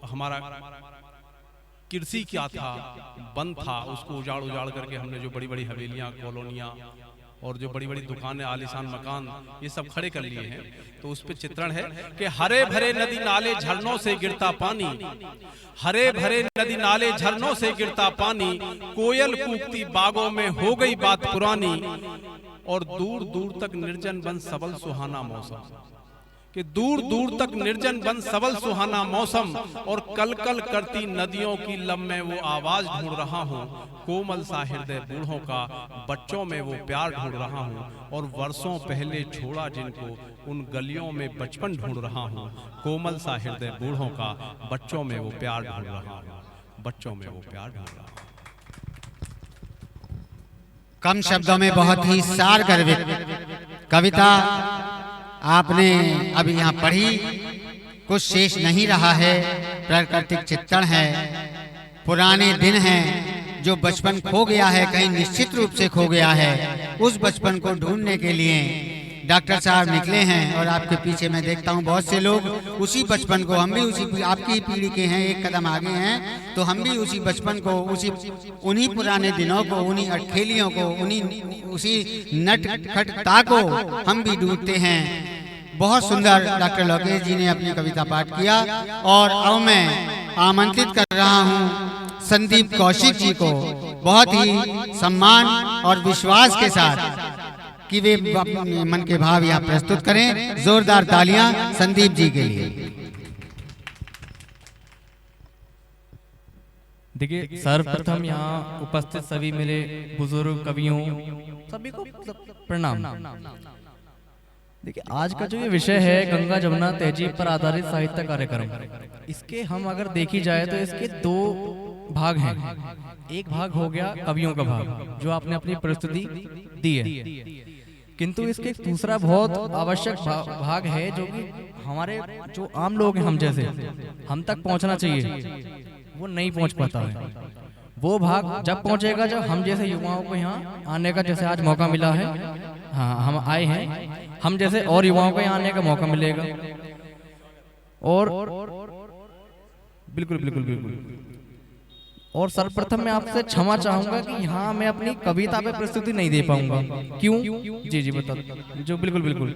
हमारा कृषि क्या था, वन था, उसको उजाड़ उजाड़ करके हमने जो बड़ी बड़ी हवेलियां, कॉलोनियां और जो बड़ी बड़ी दुकानें, आलीशान मकान, ये सब खड़े कर लिए हैं। तो उस पे चित्रण है कि हरे भरे नदी नाले झरनों से गिरता पानी, हरे भरे नदी नाले झरनों से गिरता पानी, कोयल कूकती बागों में हो गई बात पुरानी, और दूर दूर तक निर्जन बन सबल सुहाना मौसम, कि दूर दूर तक निर्जन बन सबल सुहाना मौसम, और कल कल करती नदियों की लब में वो आवाज ढूंढ रहा हूँ, कोमल सा हृदय बूढ़ों का, बच्चों में वो प्यार ढूंढ रहा हूँ, और वर्षों पहले छोड़ा जिनको उन गलियों में बचपन ढूंढ रहा हूँ, कोमल सा हृदय बूढ़ों का, बच्चों में वो प्यार ढूंढ रहा हूँ, बच्चों में वो प्यार ढूंढ रहा हूँ। कम शब्दों में बहुत ही सार गर्भित कविता आपने अभी यहाँ पढ़ी, कुछ शेष नहीं रहा है, प्राकृतिक चित्रण है, पुराने दिन हैं, जो बचपन खो गया है, कहीं निश्चित रूप से खो गया है, उस बचपन को ढूंढने के लिए डॉक्टर साहब निकले हैं। और आपके पीछे मैं देखता हूँ बहुत से लोग उसी बचपन को, हम भी उसी आपकी पीढ़ी के हैं, एक कदम आगे हैं, तो हम भी उसी बचपन को, उन्हीं पुराने दिनों को, उन्हीं अटखेलियों को, उसी नटखटता को हम भी ढूंढते हैं। बहुत सुंदर डॉक्टर लोकेश जी ने अपनी कविता पाठ किया, और अब मैं आमंत्रित कर रहा हूँ संदीप कौशिक जी को, बहुत ही सम्मान और विश्वास के साथ, कि वे अपने मन के भाव यहाँ प्रस्तुत करें। जोरदार तालियां संदीप जी के लिए। देखिए, सर्वप्रथम यहाँ उपस्थित सभी मेरे बुजुर्ग कवियों सभी को प्रणाम। देखिए, आज का जो ये विषय है गंगा जमुना तहजीब पर आधारित साहित्य कार्यक्रम, इसके हम अगर देखी जाए तो इसके दो भाग हैं। एक भाग हो गया कवियों का भाग जो आपने अपनी प्रस्तुति दी है, किंतु इसके एक दूसरा बहुत आवश्यक भाग है जो कि हमारे जो आम लोग हैं हम जैसे, हम तक पहुंचना चाहिए, वो नहीं पहुंच पाता है। वो भाग जब पहुंचेगा जब हम जैसे युवाओं को यहाँ आने का, जैसे आज मौका मिला है, हाँ हम आए हैं, हम जैसे और युवाओं को यहाँ आने का मौका मिलेगा। और बिल्कुल बिल्कुल बिल्कुल। और सर्वप्रथम मैं आपसे क्षमा चाहूंगा कि यहाँ मैं अपनी कविता पे प्रस्तुति नहीं दे पाऊंगा। क्यों? जी जी बता। जो बिल्कुल बिल्कुल,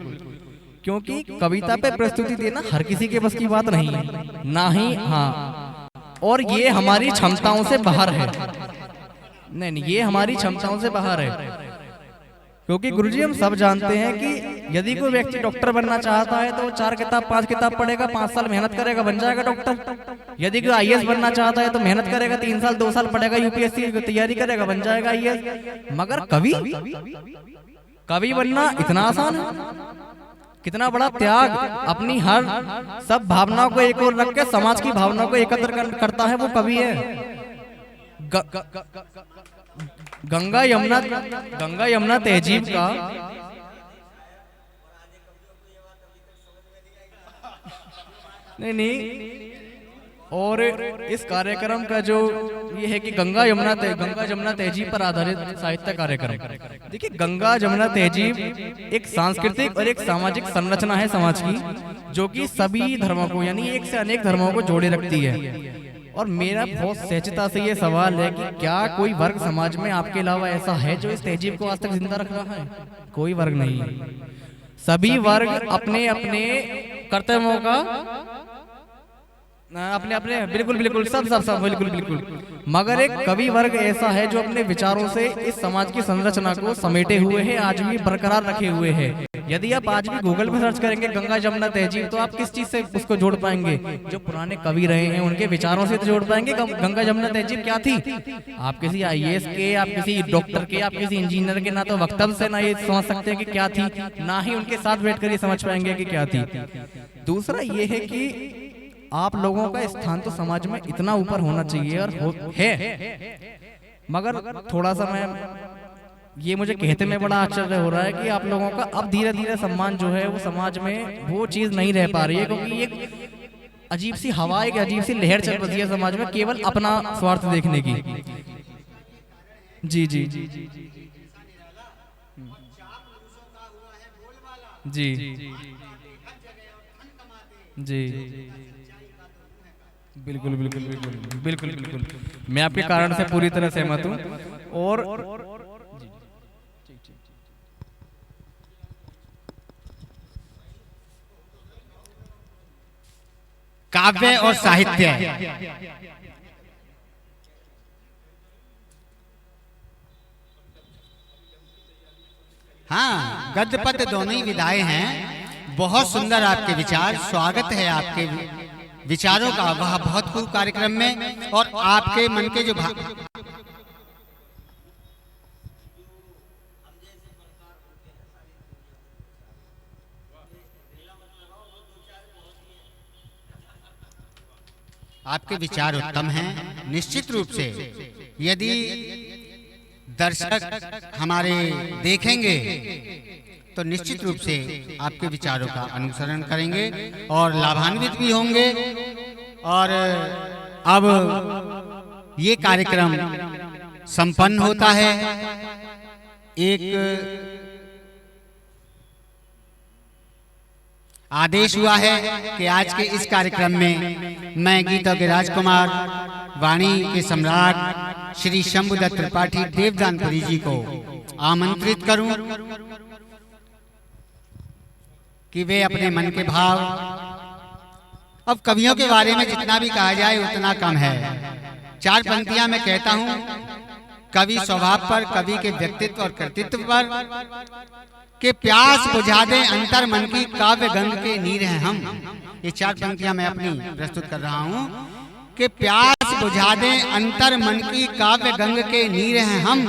क्योंकि कविता पे प्रस्तुति देना हर किसी के बस की बात नहीं है, ना ही, हाँ, और ये हमारी क्षमताओं से बाहर है। नहीं नहीं, ये हमारी क्षमताओं से बाहर है, क्योंकि गुरुजी हम सब जानते हैं कि यदि कोई व्यक्ति डॉक्टर बनना चाहता है तो 4 किताब 5 किताब पढ़ेगा, 5 साल मेहनत करेगा, बन जाएगा डॉक्टर। यदि कोई IAS बनना चाहता है तो मेहनत करेगा, 3 साल 2 साल पढ़ेगा, UPSC की तैयारी करेगा, बन जाएगा IAS। मगर कवि बनना इतना आसान है? कितना बड़ा त्याग, अपनी हर सब भावनाओं को एक ओर रख के समाज की भावनाओं को एकत्र करता है, वो कवि है। गंगा यमुना तहजीब का नहीं, और इस कार्यक्रम का जो ये है कि गंगा जमुना तहजीब पर आधारित साहित्य कार्यक्रम। देखिए, गंगा जमुना तहजीब एक सांस्कृतिक और एक सामाजिक संरचना है समाज की, जो कि सभी धर्मों को, यानी एक से अनेक धर्मों को जोड़े रखती है। और मेरा बहुत सहजता से ये सवाल है कि क्या कोई वर्ग समाज में आपके अलावा ऐसा है जो इस तहजीब को आज तक जिंदा रख रहा है? कोई वर्ग नहीं है। सभी वर्ग अपने अपने कर्तव्यों का अपने अपने बिल्कुल बिल्कुल सब बिल्कुल बिल्कुल, मगर एक कवि वर्ग ऐसा है जो अपने विचारों से इस समाज की संरचना को समेटे हुए है, आज भी बरकरार रखे हुए है। यदि आप आज भी गूगल पे सर्च करेंगे गंगा जमुना तहजीब, तो आप किस चीज से उसको जोड़ पाएंगे? जो पुराने कवि रहे हैं उनके विचारों से तो जोड़ पाएंगे। गंगा जमुना तहजीब क्या थी? आप किसी IAS के, आप किसी डॉक्टर के, आप किसी इंजीनियर के ना तो वक्तव्य से ना ये समझ सकते हैं कि क्या थी, ना ही उनके साथ बैठकर ये समझ पाएंगे कि क्या थी। दूसरा ये है कि आप लोगों का स्थान तो समाज में इतना ऊपर होना चाहिए और है, मगर थोड़ा सा ये मुझे कहते में बड़ा आश्चर्य हो रहा है कि आप लोगों का अब धीरे धीरे सम्मान जो है वो समाज में वो चीज नहीं रह पा रही है, क्योंकि एक अजीब सी हवा, एक अजीब सी लहर चल रही है समाज में केवल अपना स्वार्थ देखने की। जी जी जी जी जी बिल्कुल बिल्कुल बिल्कुल बिल्कुल बिल्कुल, मैं आपके कारण से पूरी तरह सहमत हूँ। और काव्य और साहित्य, हाँ, गद्य पद्य दोनों ही विधाएं हैं। बहुत सुंदर आपके विचार, स्वागत है आपके विचारों का वह बहुत खूब कार्यक्रम में। और आपके मन के जो आपके विचार उत्तम हैं। निश्चित रूप से यदि दर्शक हमारे देखेंगे तो निश्चित रूप से आपके विचारों का अनुसरण करेंगे और लाभान्वित भी होंगे। और अब ये कार्यक्रम संपन्न होता है। एक आदेश हुआ है कि आज के इस कार्यक्रम में मैं गीतों के राजकुमार, वाणी के सम्राट श्री शंभुदत्त त्रिपाठी देवदानपुरी जी को आमंत्रित करूं कि वे अपने मन के भाव, अब कवियों के बारे में जितना भी कहा जाए उतना कम है। 4 पंक्तियां मैं कहता हूं। कवि स्वभाव पर, कवि के व्यक्तित्व और कृतित्व पर के प्यास बुझा दें अंतर मन की काव्य गंग के नीर हैं हम। ये 4 पंक्तियां मैं अपनी प्रस्तुत कर रहा हूं कि प्यास बुझा दें अंतर मन की काव्य गंग के नीर हैं हम,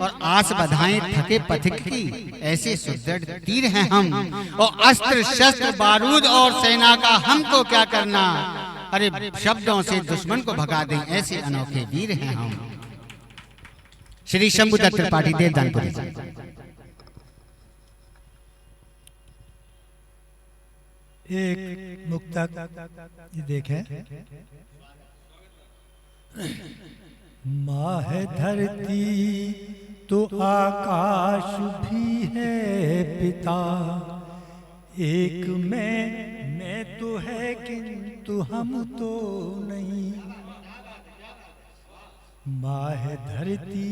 और आस बधाएं थके पथिक की ऐसे सुदृढ़ तीर हैं हम, और अस्त्र शस्त्र बारूद और सेना का हमको क्या करना, अरे शब्दों से दुश्मन को भगा दें ऐसे अनोखे वीर हैं हम। श्री शंभुदत्त त्रिपाठी देवदानपुरी। एक मुक्तक ये देखें। माँ है धरती तो आकाश भी है पिता, एक मैं तो है किंतु हम तो नहीं। माँ है धरती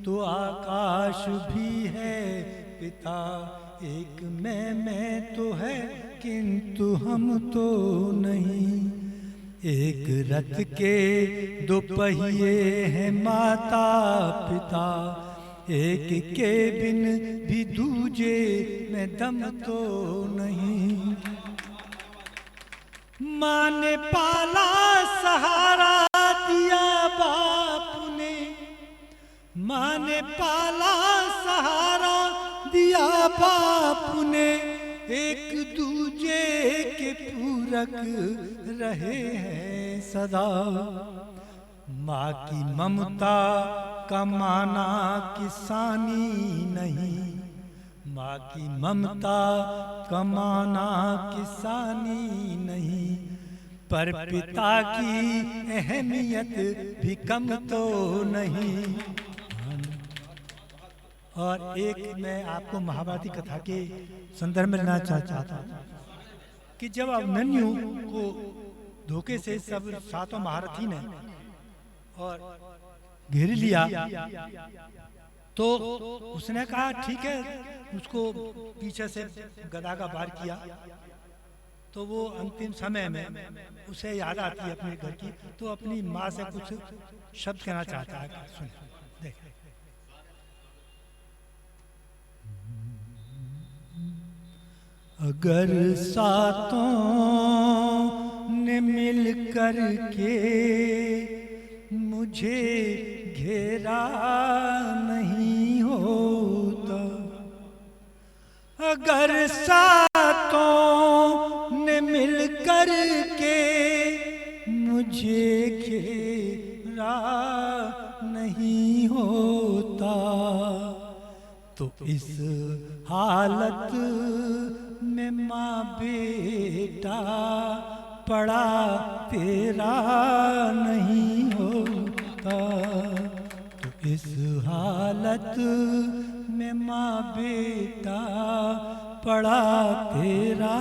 तो आकाश भी है पिता, एक मैं तो है किंतु हम तो नहीं। एक रथ के दो पहिए हैं माता पिता, एक के बिन भी दूजे में दम तो नहीं। माँ ने पाला सहारा दिया बाप ने, माँ ने पाला सहारा दिया बाप ने, एक दूजे के पूरक रहे हैं सदा। माँ की ममता का माना किसानी नहीं, माँ की ममता का माना किसानी नहीं, पर पिता की अहमियत भी कम तो नहीं। और एक मैं आपको महाभारती कथा के संदर्भ में लेना चाहता हूँ कि जब अभिमन्यु को धोखे से सब सातों महारथी ने और घेर लिया, तो उसने कहा ठीक है, उसको पीछे से गदा का वार किया। तो वो अंतिम समय में उसे याद आती है अपने घर की, तो अपनी माँ से कुछ शब्द कहना चाहता है। सुन देख। अगर सातों ने मिल कर के मुझे घेरा नहीं होता, अगर सातों ने मिल कर के मुझे घेरा नहीं होता, तो इस हालत में माँ बेटा पड़ा तेरा नहीं होता, तो इस हालत में माँ बेटा पड़ा तेरा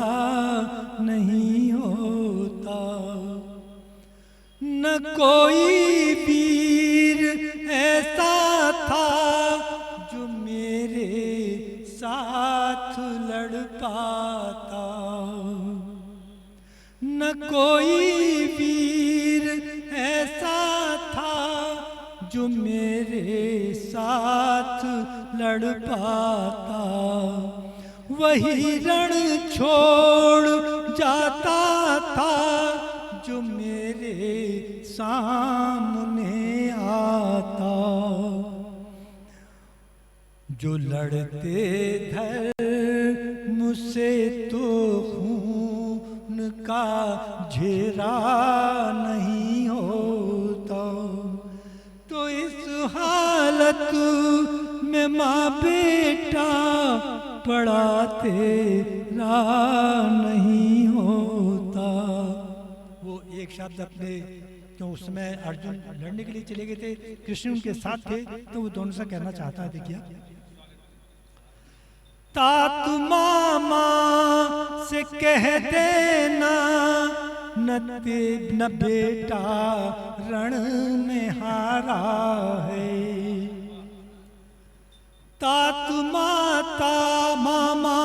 नहीं होता। न कोई वीर ऐसा था जो मेरे साथ लड़ पाता, न कोई वीर ऐसा था जो मेरे साथ लड़ पाता। वही रण छोड़ जाता था जो मेरे सामने आता। जो लड़ते धर्म से तो खून का झेरा नहीं होता, तो इस हालत में माँ बेटा पड़ा तेरा नहीं होता। वो एक शब्द अपने, तो उसमें अर्जुन लड़ने के लिए चले गए थे, कृष्ण उनके साथ थे, तो वो दोनों से कहना चाहता है। देखिए, तात मामा से कह देना न बेटा रण में हारा है। तात माता मामा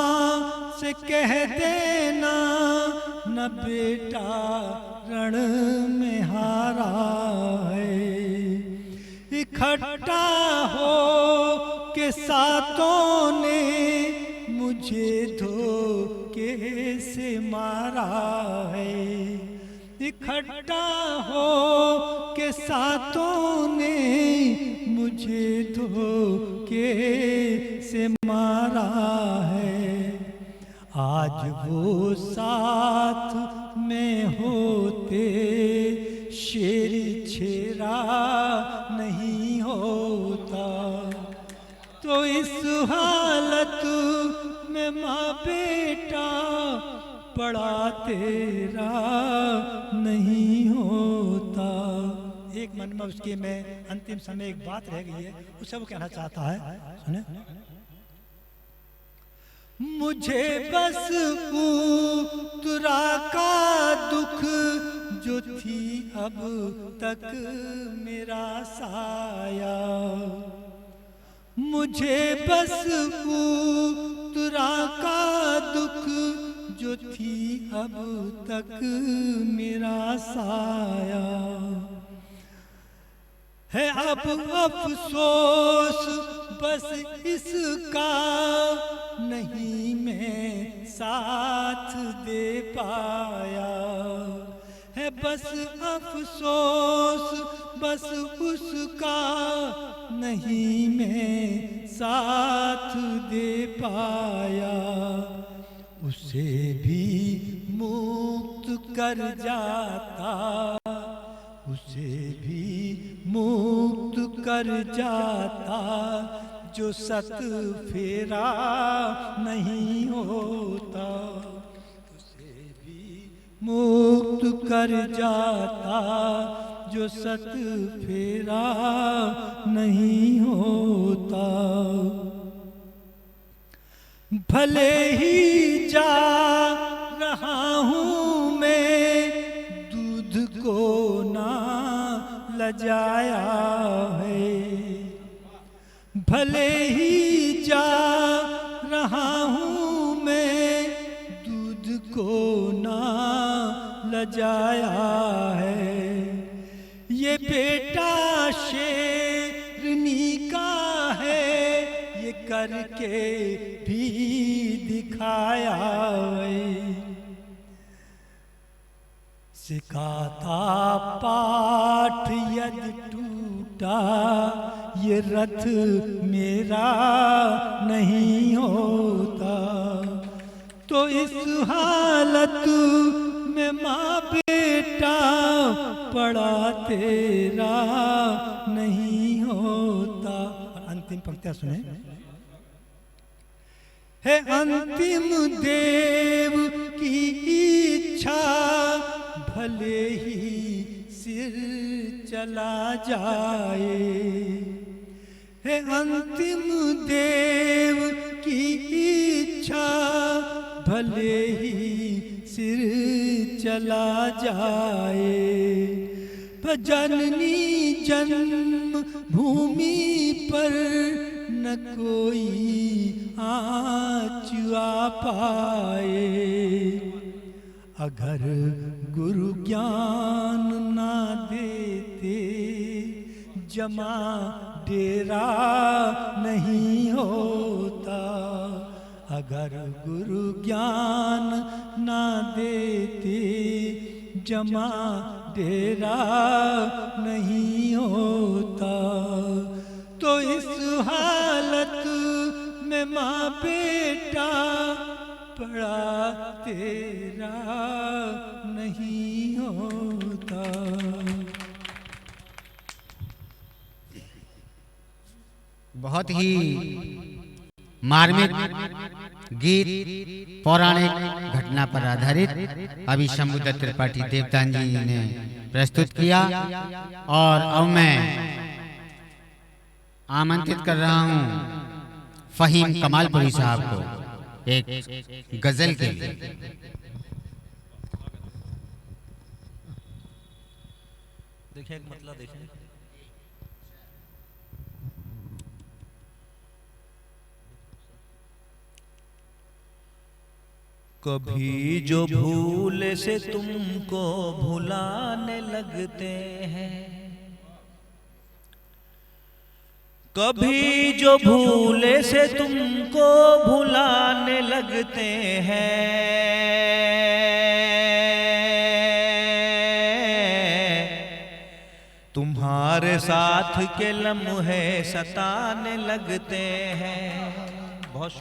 से कह देना न बेटा रण में हारा है। इकट्ठा हो के सातों ने मुझे धोखे से मारा है। इकट्ठा हो के साथों ने मुझे धोखे से मारा है। आज वो साथ में होते शेर छेरा नहीं होता, तो इस हालत में माँ बेटा पड़ा तेरा नहीं होता। एक मन में उसके में अंतिम समय एक बात रह गई है, उसे वो कहना चाहता है, सुने। मुझे बस उतरा का दुख जो थी अब तक मेरा साया, मुझे बस उतरा का दुख जो थी अब तक मेरा साया है। अब अफसोस बस इसका नहीं मैं साथ दे पाया है, बस अफसोस बस उसका नहीं मैं साथ दे पाया। उसे भी मुक्त कर जाता, उसे भी मुक्त कर जाता जो सत फेरा नहीं होता, उसे भी मुक्त कर जाता जो सत फेरा नहीं होता। भले ही जा रहा हूँ मैं दूध को ना लजाया है, भले ही जा रहा हूँ मैं दूध को ना लजाया है। ये बेटा शेरनी का है ये करके भी दिखाया है। सिखाता पाठ यदि टूटा ये रथ मेरा नहीं होता, तो इस हालत में माँ बेटा पड़ा तेरा नहीं होता। और अंतिम पंक्तियां सुने। है अंतिम देव की इच्छा भले ही सिर चला जाए, है अंतिम देव की इच्छा भले ही सिर चला जाए। पर जननी जन्म भूमि पर न कोई आँच आ पाए, अगर गुरु ज्ञान ना देते जमा डेरा नहीं होता, अगर गुरु ज्ञान ना देते जमा डेरा नहीं होता, तो इस हालत में माँ बेटा पड़ा तेरा नहीं होता। बहुत ही मार्मिक गीत पौराणिक घटना पर आधारित अभी शंभुदत्त त्रिपाठी देवतान जी ने प्रस्तुत किया। और अब मैं आमंत्रित कर रहा हूं फहीम कमालपुरी साहब को एक गजल के लिए। देखिए एक मतलब देखिए। कभी जो भूल से तुमको भुलाने लगते हैं, कभी जो भूल से तुमको भुलाने लगते हैं, तुम्हारे साथ के लम्हे सताने लगते हैं। बहुत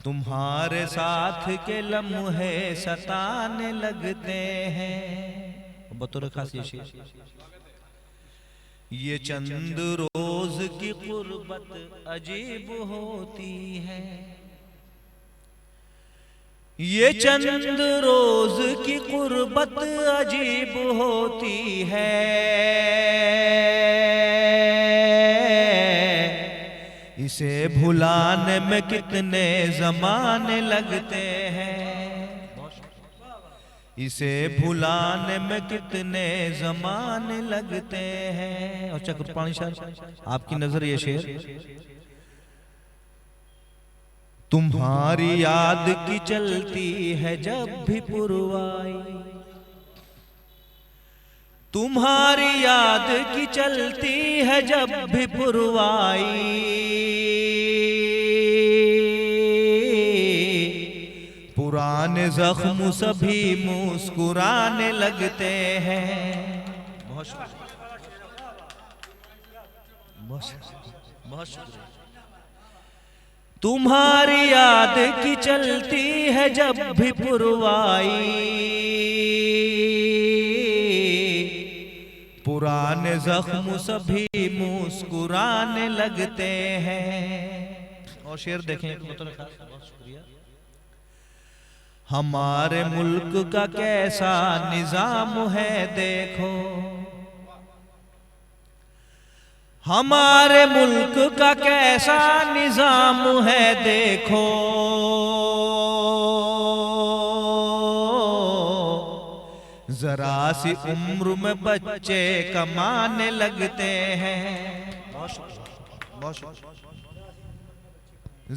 तुम्हारे साथ के लम्हे सताने लगते हैं। बतौर खास ये चंद रोज की कुर्बत अजीब होती है। ये चंद रोज की कुर्बत अजीब होती है। इसे भुलाने में कितने जमाने लगते हैं। इसे भुलाने में कितने जमाने लगते हैं। और चक्रपाणी साहब आपकी नजर ये शेर, तुम्हारी याद की चलती है जब भी पुरवाई, तुम्हारी याद की चलती है जब भी पुरवाई। पुराने जख्म सभी मुस्कुराने लगते हैं। बहुत शुक्रिया। तुम्हारी याद की चलती है जब भी पुरवाई। पुराने जख्म सभी मुस्कुराने लगते हैं। और शेर देखें, बहुत शुक्रिया। हमारे मुल्क का कैसा निजाम है देखो, हमारे मुल्क का कैसा निजाम है देखो। जरा सी उम्र में बच्चे कमाने लगते हैं।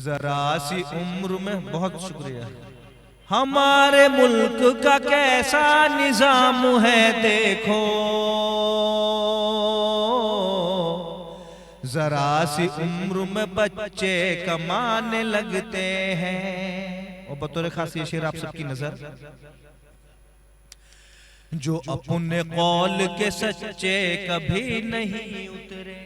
जरा सी उम्र में, बहुत शुक्रिया। हमारे मुल्क का कैसा निजाम है देखो। जरा सी उम्र में बच्चे कमाने लगते हैं। और बतौर खास ये शेर आप सबकी नजर, जो अपने कौल के सच्चे कभी नहीं उतरे,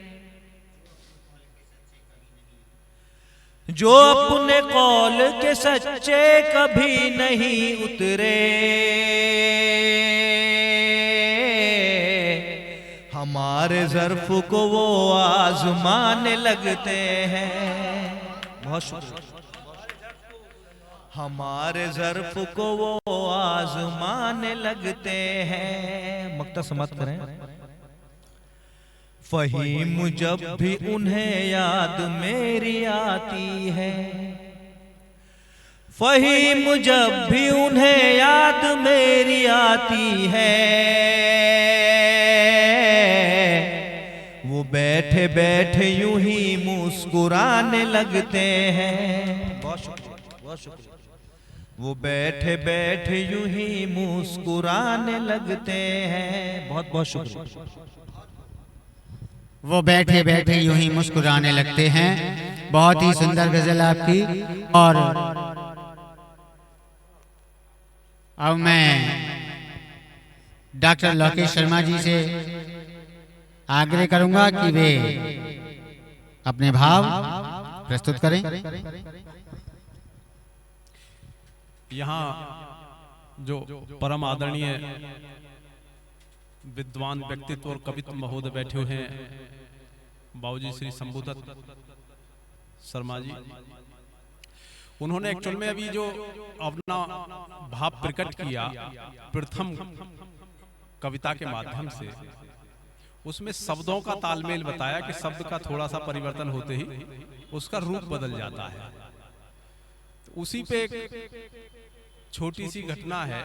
जो अपने कौल के सच्चे कभी नहीं उतरे। हमारे ज़र्फ को वो आजमाने लगते हैं। बहुत शुक्रिया। हमारे ज़र्फ को वो आजमाने लगते हैं। मक्ता समाप्त करें। फ़हीम जब भी उन्हें याद मेरी आती है, फ़हीम जब भी उन्हें याद मेरी आती है। वो बैठे बैठे यूं ही मुस्कुराने लगते हैं। बहुत शुक्रिया, बहुत शुक्रिया। वो बैठे बैठे यूं ही मुस्कुराने लगते हैं। बहुत बहुत शुक्रिया। वो बैठे बैठे यूं ही मुस्कुराने लगते हैं। बहुत ही सुंदर गजल आपकी। और अब मैं डॉक्टर लोकेश शर्मा जी से आग्रह करूंगा कि वे अपने भाव प्रस्तुत करें। यहाँ जो परम आदरणीय विद्वान व्यक्तित्व और कवित्व महोदय बैठे हुए हैं, बाबूजी श्री शंभुदत्त शर्मा जी, उन्होंने एक्चुअल में अभी जो अपना भाव प्रकट किया प्रथम कविता के माध्यम से, उसमें शब्दों का तालमेल बताया कि शब्द का थोड़ा सा परिवर्तन होते ही उसका रूप बदल जाता है। तो उसी पे एक छोटी सी घटना है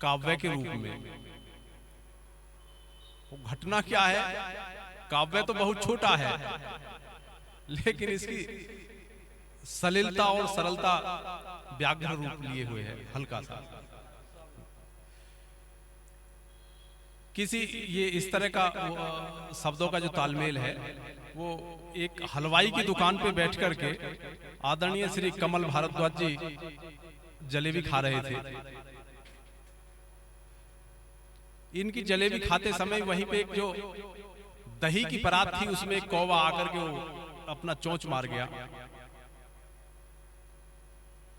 काव्य के रूप में। वो घटना क्या है? काव्य तो बहुत छोटा है, लेकिन इसकी सलिलता और सरलता व्याघ्र रूप लिए हुए है। हल्का सा किसी ये इस तरह का शब्दों का जो तालमेल है, वो एक हलवाई की दुकान पे बैठ करके आदरणीय श्री कमल भारद्वाज जी जलेबी खा रहे थे। इनकी जलेबी खाते समय वहीं पे एक जो दही की परात थी उसमें एक कौवा आकर के वो अपना चोंच मार गया।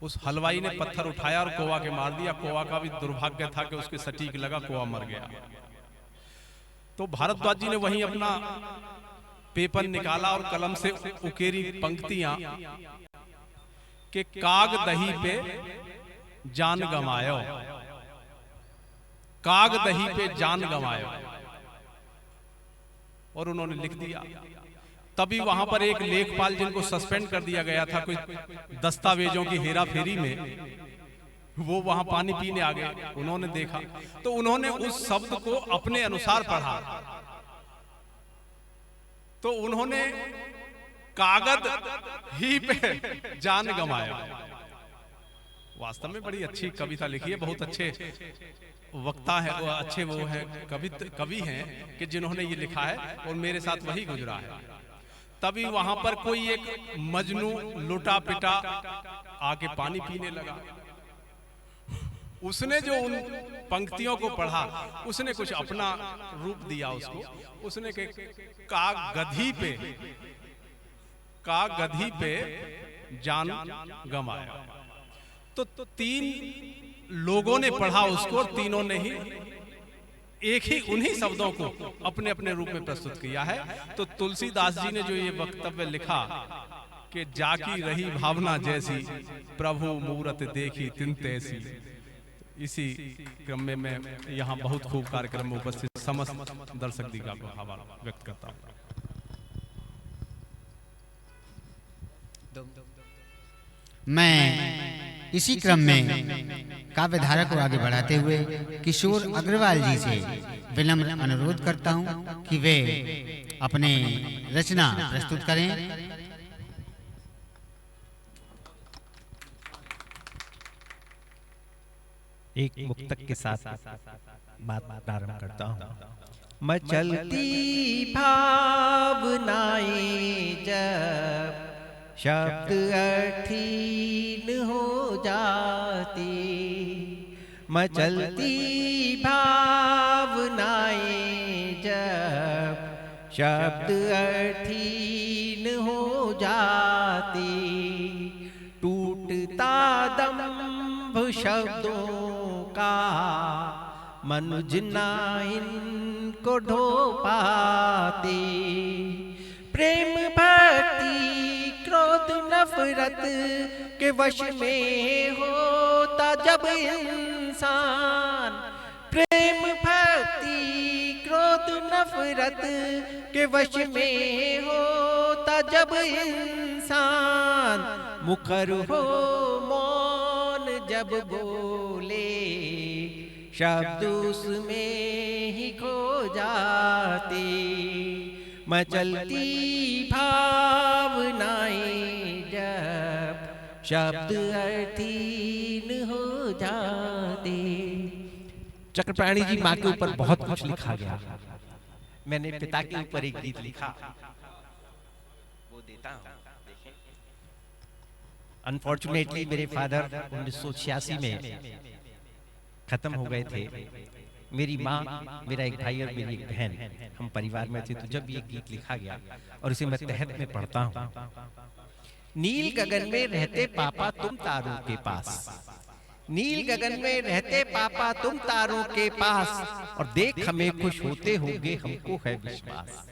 उस हलवाई ने पत्थर उठाया और कौवा के मार दिया। कौवा का भी दुर्भाग्य था कि उसके सटीक लगा, कौवा मर गया। तो भारद्वाज जी ने वहीं अपना पेपर निकाला और कलम से उकेरी पंक्तियां कि काग दही पे जान गंवायो, काग दही पे जान गंवायो, और उन्होंने लिख दिया। तभी वहां पर एक लेखपाल जिनको सस्पेंड कर दिया गया था कोई दस्तावेजों की हेराफेरी में, वो वहां पानी पीने आ गए। उन्होंने देखा तो उन्होंने उस शब्द को अपने अनुसार पढ़ा, तो उन्होंने कागद ही पे जान गंवाया। वास्तव में बड़ी अच्छी कविता लिखी है, बहुत अच्छे वक्ता है वो, अच्छे वो है कवि हैं कि जिन्होंने ये लिखा है, और मेरे साथ वही गुजरा है। तभी वहां पर कोई एक मजनू लुटा पिटा आके पानी पीने लगा। उसने जो उन पंक्तियों को पढ़ा, उसने कुछ अपना रूप दिया उसको। उसने के का गधी पे जान गंवाया। तो तीन लोगों ने पढ़ा उसको, और तीनों ने ही एक ही उन्हीं शब्दों को अपने अपने रूप में प्रस्तुत किया है। तो तुलसीदास जी ने जो ये वक्तव्य लिखा कि जाकी रही भावना जैसी, प्रभु मूरत देखी तिन तैसी, इसी क्रम में मैं यहाँ बहुत खूब कार्यक्रम में उपस्थित समस्त दर्शक दीर्घा को आभार व्यक्त करता हूँ। मैं इसी क्रम में काव्यधारा को आगे बढ़ाते हुए किशोर अग्रवाल जी से विनम्र अनुरोध करता हूं कि वे अपने रचना प्रस्तुत करें। एक मुक्तक के साथ बात प्रारंभ करता हूँ। मचलती भावनाएं जब शब्द अर्थहीन हो जाती, मचलती भावनाएं जब शब्द अर्थहीन हो जाती, टूटता दम्भ शब्दों का मनुज ना इनको ढो पाते, प्रेम भक्ति क्रोध नफरत के वश में होता जब इंसान, प्रेम भक्ति क्रोध नफरत के वश में होता जब इंसान, मुखर हो मौन जब बोले शब्द उसमें ही खो जाते, मचलती भावनाएं जब शब्द अर्थहीन हो जाते। चक्रपाणी जी माँ के ऊपर बहुत कुछ लिखा गया। मैंने पिता के ऊपर एक गीत लिखा, वो देता हूँ। अनफॉर्चुनेटली मेरे फादर 1986 में खत्म हो गए थे। मेरी माँ, मेरा एक भाई और मेरी एक बहन, हम परिवार में थे। तो जब ये गीत लिखा गया और इसे मैं तहत में पढ़ता हूँ। नील गगन में रहते पापा तुम तारों के पास, नील गगन में रहते पापा तुम तारों के पास, और देख हमें खुश होते होंगे हमको है विश्वास।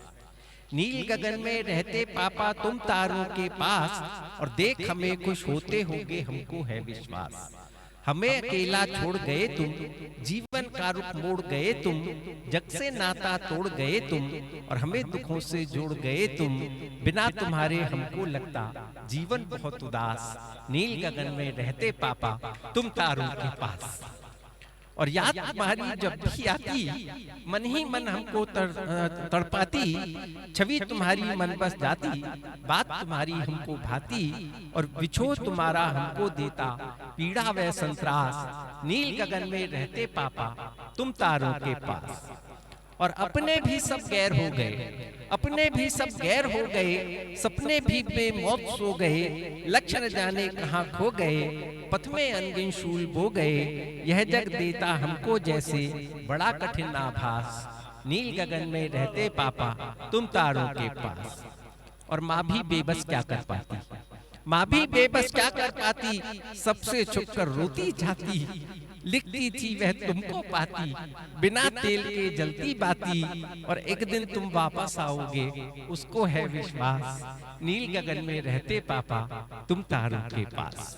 नील गगन में रहते पापा तुम तारों के पास, और देख हमें खुश होते होंगे हमको है विश्वास। हमें अकेला छोड़ गए तुम, जीवन का रुख मोड़ गए तुम, जग से नाता तोड़ गए तुम, और हमें दुखों से जोड़ गए तुम। बिना तुम्हारे हमको लगता जीवन बहुत उदास, नील गगन में रहते पापा तुम तारों के पास। और याद तुम्हारी जब भी आती, मन ही मन हमको तड़पाती, छवि तुम्हारी मन बस जाती, बात तुम्हारी हमको भाती, और बिछो तुम्हारा हमको देता पीड़ा व संत्रास। नील गगन में रहते पापा तुम तारों के पास। और अपने भी सब गैर हो गए, अपने भी सब गैर हो गए, सपने भी बेमौत सो गए, लक्ष्य न जाने कहाँ खो गए, पथ में अनगिन शूल बो गए, यह जग देता हमको जैसे बड़ा कठिन आभास, नील गगन में रहते पापा तुम तारों के पास। और माँ भी बेबस क्या कर पाती, माँ भी बेबस क्या कर पाती, सबसे छुपकर रोती जाती, लिखती थी वह तुमको पाती, बिना तेल के जलती बाती, और एक दिन तुम वापस आओगे उसको है विश्वास, नील गगन में रहते पापा तुम तारों के पास।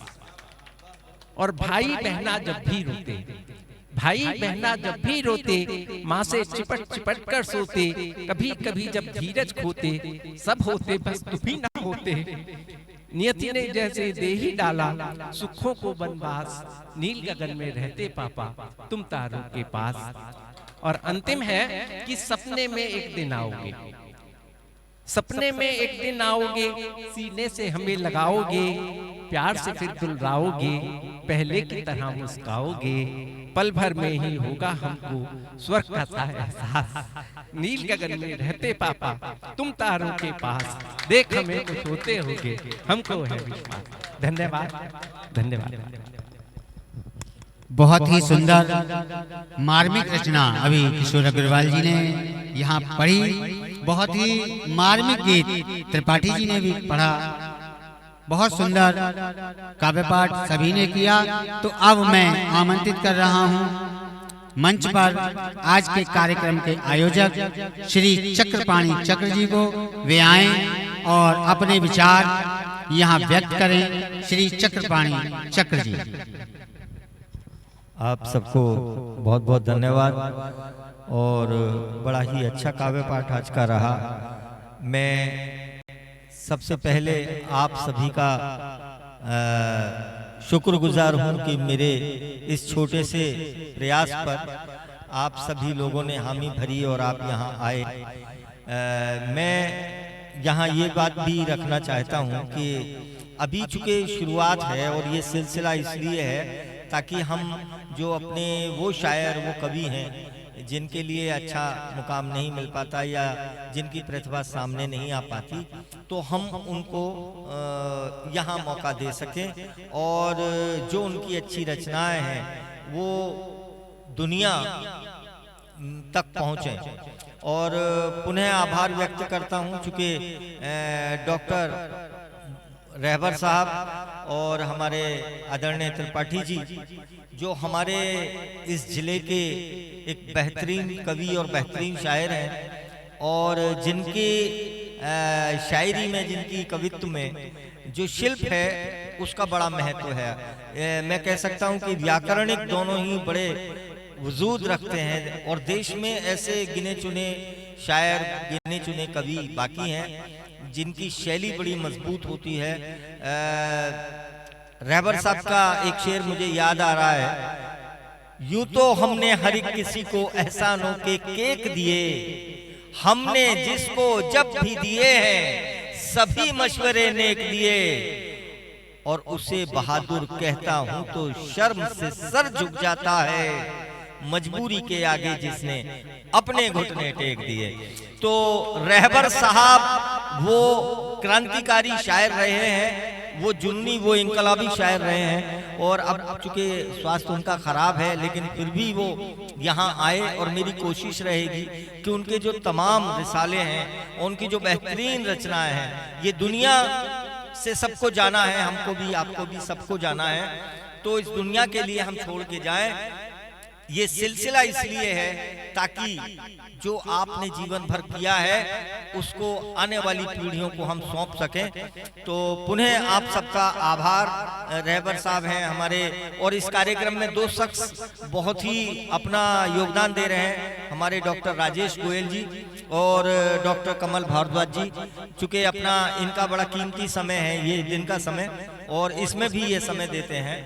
और भाई बहना जब भी रोते, भाई बहना जब भी रोते, माँ से चिपट चिपट कर सोते, कभी कभी जब धीरज खोते, सब होते बस तुम ही ना होते, नियति ने जैसे दे ही डाला सुखों को बनवास, नील गगन में रहते पापा तुम तारों के पास। और अंतिम है कि सपने में एक दिन आओगे, सपने में एक दिन आओगे, सीने से हमें लगाओगे, प्यार से फिर दुलराओगे, पहले की तरह मुस्काओगे, पल भर में ही होगा हमको स्वर्ग का सा एहसास, नील गगन में रहते पापा तुम तारों के पास, देख हमें कुछ होते होगे हमको है विश्वास। धन्यवाद, धन्यवाद। बहुत ही सुंदर मार्मिक रचना अभी किशोर अग्रवाल जी ने यहाँ पढ़ी, बहुत ही मार्मिक गीत त्रिपाठी जी ने भी पढ़ा, बहुत सुंदर काव्य पाठ सभी ने किया। तो अब मैं आमंत्रित कर रहा हूँ मंच पर आज के कार्यक्रम के आयोजक श्री चक्रपाणी चक्र जी को, वे आएं और अपने विचार यहाँ व्यक्त करें। श्री चक्रपाणी चक्र जी। आप सबको बहुत बहुत धन्यवाद, और बड़ा ही अच्छा काव्य पाठ आज का रहा। मैं सबसे पहले आप सभी का शुक्रगुजार हूं कि मेरे इस छोटे से प्रयास पर आप सभी लोगों ने हामी भरी और आप यहां आए। मैं यहां ये बात भी रखना चाहता हूं कि अभी चूंकि शुरुआत है और ये सिलसिला इसलिए है ताकि हम जो अपने वो शायर, वो कवि हैं जिनके लिए अच्छा मुकाम नहीं मिल पाता या जिनकी प्रतिभा सामने नहीं आ पाती, तो हम उनको यहाँ मौका दे सकें और जो उनकी अच्छी रचनाएं हैं वो दुनिया तक पहुँचें। और पुनः आभार व्यक्त करता हूँ चूँकि डॉक्टर रहबर साहब और हमारे आदरणीय त्रिपाठी जी जो हमारे इस जिले के एक बेहतरीन कवि और बेहतरीन शायर हैं, और जिनकी शायरी में, जिनकी कवित्व में जो शिल्प है उसका बड़ा महत्व है। मैं कह सकता हूं कि व्याकरणिक दोनों ही बड़े वजूद रखते हैं, और देश में ऐसे गिने चुने शायर, गिने चुने कवि बाकी हैं जिनकी शैली बड़ी मजबूत होती है। रहबर साहब का एक शेर मुझे याद आ रहा है, यूं तो हमने हर एक किसी को एहसानों के केक दिए, हमने जिसको जब भी दिए हैं सभी मशवरे नेक दिए, और उसे बहादुर कहता हूं तो शर्म से सर झुक जाता है, मजबूरी के आगे जिसने अपने घुटने टेक दिए। तो रहबर साहब वो क्रांतिकारी शायर रहे हैं, वो जुन्नी, वो इनकलाबी शायर रहे हैं, और अब चूंकि स्वास्थ्य उनका खराब है लेकिन फिर भी वो यहाँ आए, और मेरी कोशिश रहेगी कि उनके जो तमाम रिसाले हैं, उनकी जो बेहतरीन रचनाएं हैं, ये दुनिया से सबको जाना है, हमको भी, आपको भी, सबको जाना है। तो इस दुनिया के लिए हम छोड़ के जाएं। ये सिलसिला इसलिए है ताकि जो आपने जीवन भर किया है उसको आने वाली पीढ़ियों को हम सौंप सकें। तो पुनः आप सबका आभार। रहबर साहब हैं हमारे, और इस कार्यक्रम में दो शख्स बहुत ही अपना योगदान दे रहे हैं, हमारे डॉक्टर राजेश गोयल जी और डॉक्टर कमल भारद्वाज जी। चूँकि अपना इनका बड़ा कीमती समय है ये दिन का समय, और इसमें भी ये समय देते हैं।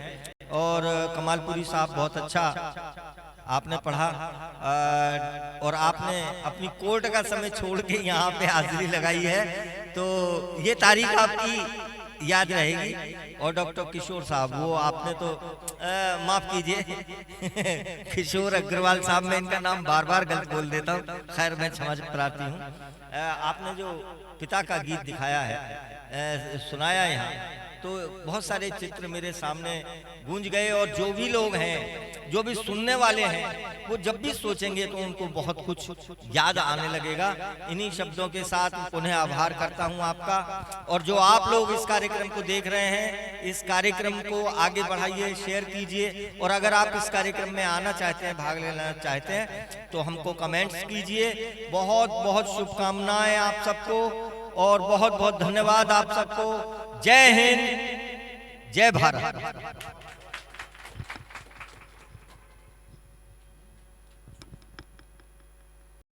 और कमालपुरी साहब बहुत अच्छा आपने पढ़ा, और आपने अपनी कोर्ट का समय छोड़ के यहाँ पे हाजिरी लगाई है, तो ये तारीख आपकी याद रहेगी। और डॉक्टर किशोर साहब, वो आपने तो माफ कीजिए किशोर अग्रवाल साहब, मैं इनका नाम बार बार गलत बोल देता हूँ, खैर मैं क्षमा प्रार्थी हूँ। आपने जो पिता का गीत दिखाया है, सुनाया यहाँ, तो बहुत सारे चित्र मेरे सामने गूंज गए। और जो भी लोग हैं, जो भी सुनने वाले हैं, वो जब भी सोचेंगे तो उनको बहुत कुछ याद आने लगेगा। इन्हीं शब्दों के साथ पुनः आभार करता हूं आपका। और जो आप लोग इस कार्यक्रम को देख रहे हैं, इस कार्यक्रम को आगे बढ़ाइए, शेयर कीजिए। और अगर आप इस कार्यक्रम में आना चाहते हैं, भाग लेना चाहते हैं, तो हमको कमेंट्स कीजिए। बहुत बहुत शुभकामनाएं आप सबको और बहुत बहुत धन्यवाद आप सबको। जय हिंद, जय भारत।